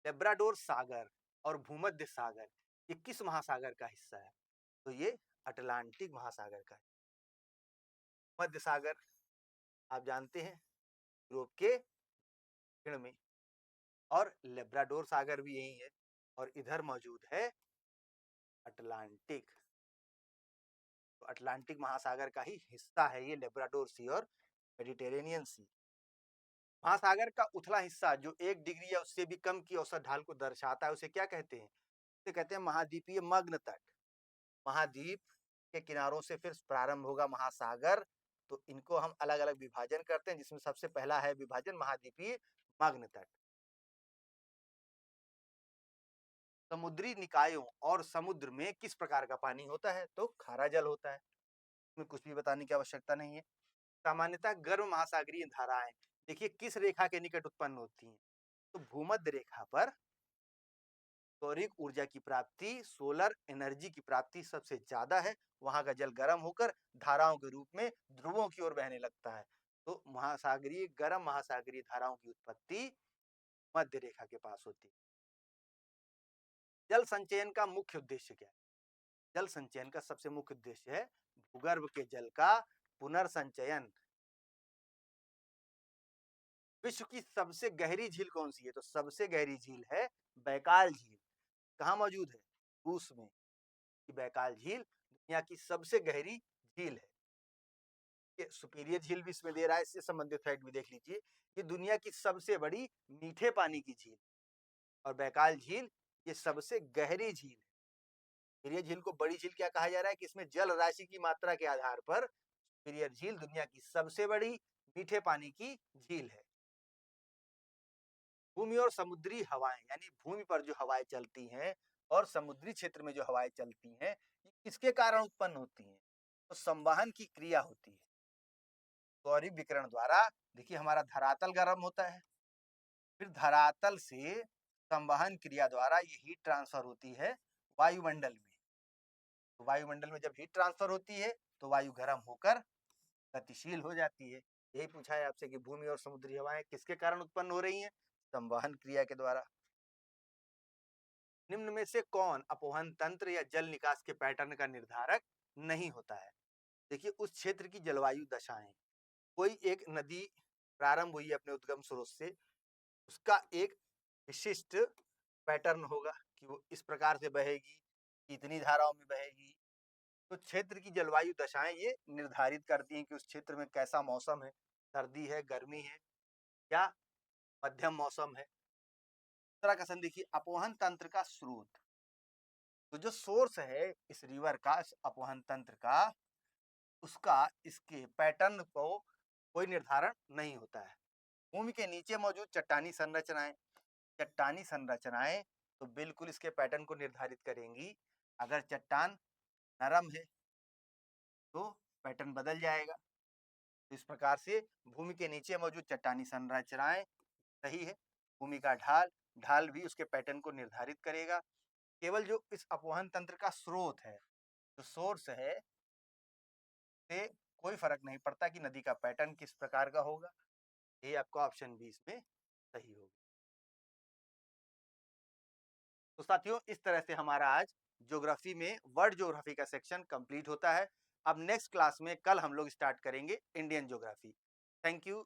लेब्राडोर सागर और भूमध्य सागर ये किस महासागर का हिस्सा है? तो ये अटलांटिक महासागर का है। मध्य सागर आप जानते हैं यूरोप के दक्षिण में, और लेब्राडोर सागर भी यही है, और इधर मौजूद है अटलांटिक। तो अटलांटिक महासागर का ही हिस्सा है ये लेब्राडोर सी और मेडिटेरेनियन सी। महासागर का उथला हिस्सा जो 1 डिग्री या उससे भी कम की औसत ढाल को दर्शाता है, उसे क्या कहते हैं? उसे कहते हैं महाद्वीपीय मग्न तट। महाद्वीप के किनारों से फिर प्रारंभ होगा महासागर, तो इनको हम अलग अलग विभाजन करते हैं, जिसमें सबसे पहला है विभाजन महाद्वीपीय मग्न तट। समुद्री निकायों और समुद्र में किस प्रकार का पानी होता है? तो खारा जल होता है, इसमें कुछ भी बताने की आवश्यकता नहीं है। सामान्यतः गर्म महासागरीय धाराएं देखिए किस रेखा के निकट उत्पन्न होती हैं? तो भूमध्य रेखा पर सौरिक ऊर्जा की प्राप्ति, सोलर एनर्जी की प्राप्ति सबसे ज्यादा है, वहां का जल गर्म होकर धाराओं के रूप में ध्रुवों की ओर बहने लगता है। तो महासागरीय, गर्म महासागरीय धाराओं की उत्पत्ति मध्य रेखा के पास होती है। जल संचयन का मुख्य उद्देश्य क्या है? जल संचयन का सबसे मुख्य उद्देश्य है भूगर्भ के जल का पुनर्संचयन। विश्व की सबसे गहरी झील कौन सी है? तो सबसे गहरी झील है बैकाल झील। कहाँ मौजूद है? रूस में। बैकाल झील दुनिया की सबसे गहरी झील है। ये सुपीरियर झील भी इसमें दे रहा है, इससे संबंधित फैक्ट भी देख लीजिए। ये दुनिया की सबसे बड़ी मीठे पानी की झील, और बैकाल झील ये सबसे गहरी झील है। सुपीरियर झील को बड़ी झील क्या कहा जा रहा है? कि इसमें जल राशि की मात्रा के आधार पर सुपीरियर झील दुनिया की सबसे बड़ी मीठे पानी की झील है। भूमि और समुद्री हवाएं, यानी भूमि पर जो हवाएं चलती हैं और समुद्री क्षेत्र में जो हवाएं चलती हैं, ये किसके कारण उत्पन्न होती हैं? तो संवहन की क्रिया होती है, सौर विकिरण द्वारा। देखिए, हमारा धरातल गर्म होता है, फिर धरातल से संवहन क्रिया द्वारा ये हीट ट्रांसफर होती है वायुमंडल में। तो वायुमंडल में जब हीट ट्रांसफर होती है तो वायु गर्म होकर गतिशील हो जाती है। यही पूछा है आपसे कि भूमि और समुद्री हवाएं किसके कारण उत्पन्न हो रही हैं? संवहन क्रिया के द्वारा। निम्न में से कौन अपवहन तंत्र या जल निकास के पैटर्न का निर्धारक नहीं होता है? देखिए, उस क्षेत्र की जलवायु दशाएं, कोई एक नदी प्रारंभ हुई अपने उद्गम स्रोत से, उसका एक विशिष्ट पैटर्न होगा कि वो इस प्रकार से बहेगी, इतनी धाराओं में बहेगी। तो क्षेत्र की जलवायु दशाएं ये निर्धारित करती हैं कि उस क्षेत्र में कैसा मौसम है, सर्दी है, गर्मी है या मध्यम मौसम है। दूसरा क्वेश्चन देखिए, अपवहन तंत्र का स्रोत। तो जो सोर्स है इस रिवर का, इस अपवहन तंत्र का, उसका इसके पैटर्न को कोई निर्धारण नहीं होता है। भूमि के नीचे मौजूद चट्टानी संरचनाएं तो बिल्कुल इसके पैटर्न को निर्धारित करेंगी। अगर चट्टान नरम है तो पैटर्न बदल जाएगा। तो इस प्रकार से भूमि के नीचे मौजूद चट्टानी संरचनाएं सही है। भूमि का ढाल भी उसके पैटर्न को निर्धारित करेगा। केवल जो इस अपवहन तंत्र का स्रोत है, जो सोर्स है, से कोई फर्क नहीं पड़ता कि नदी का पैटर्न किस प्रकार का होगा। ये आपका ऑप्शन बी इसमें सही होगा। तो साथियों, इस तरह से हमारा आज ज्योग्राफी में वर्ल्ड ज्योग्राफी का सेक्शन कंप्लीट होता है। अब नेक्स्ट क्लास में कल हम लोग स्टार्ट करेंगे इंडियन ज्योग्राफी। Thank you.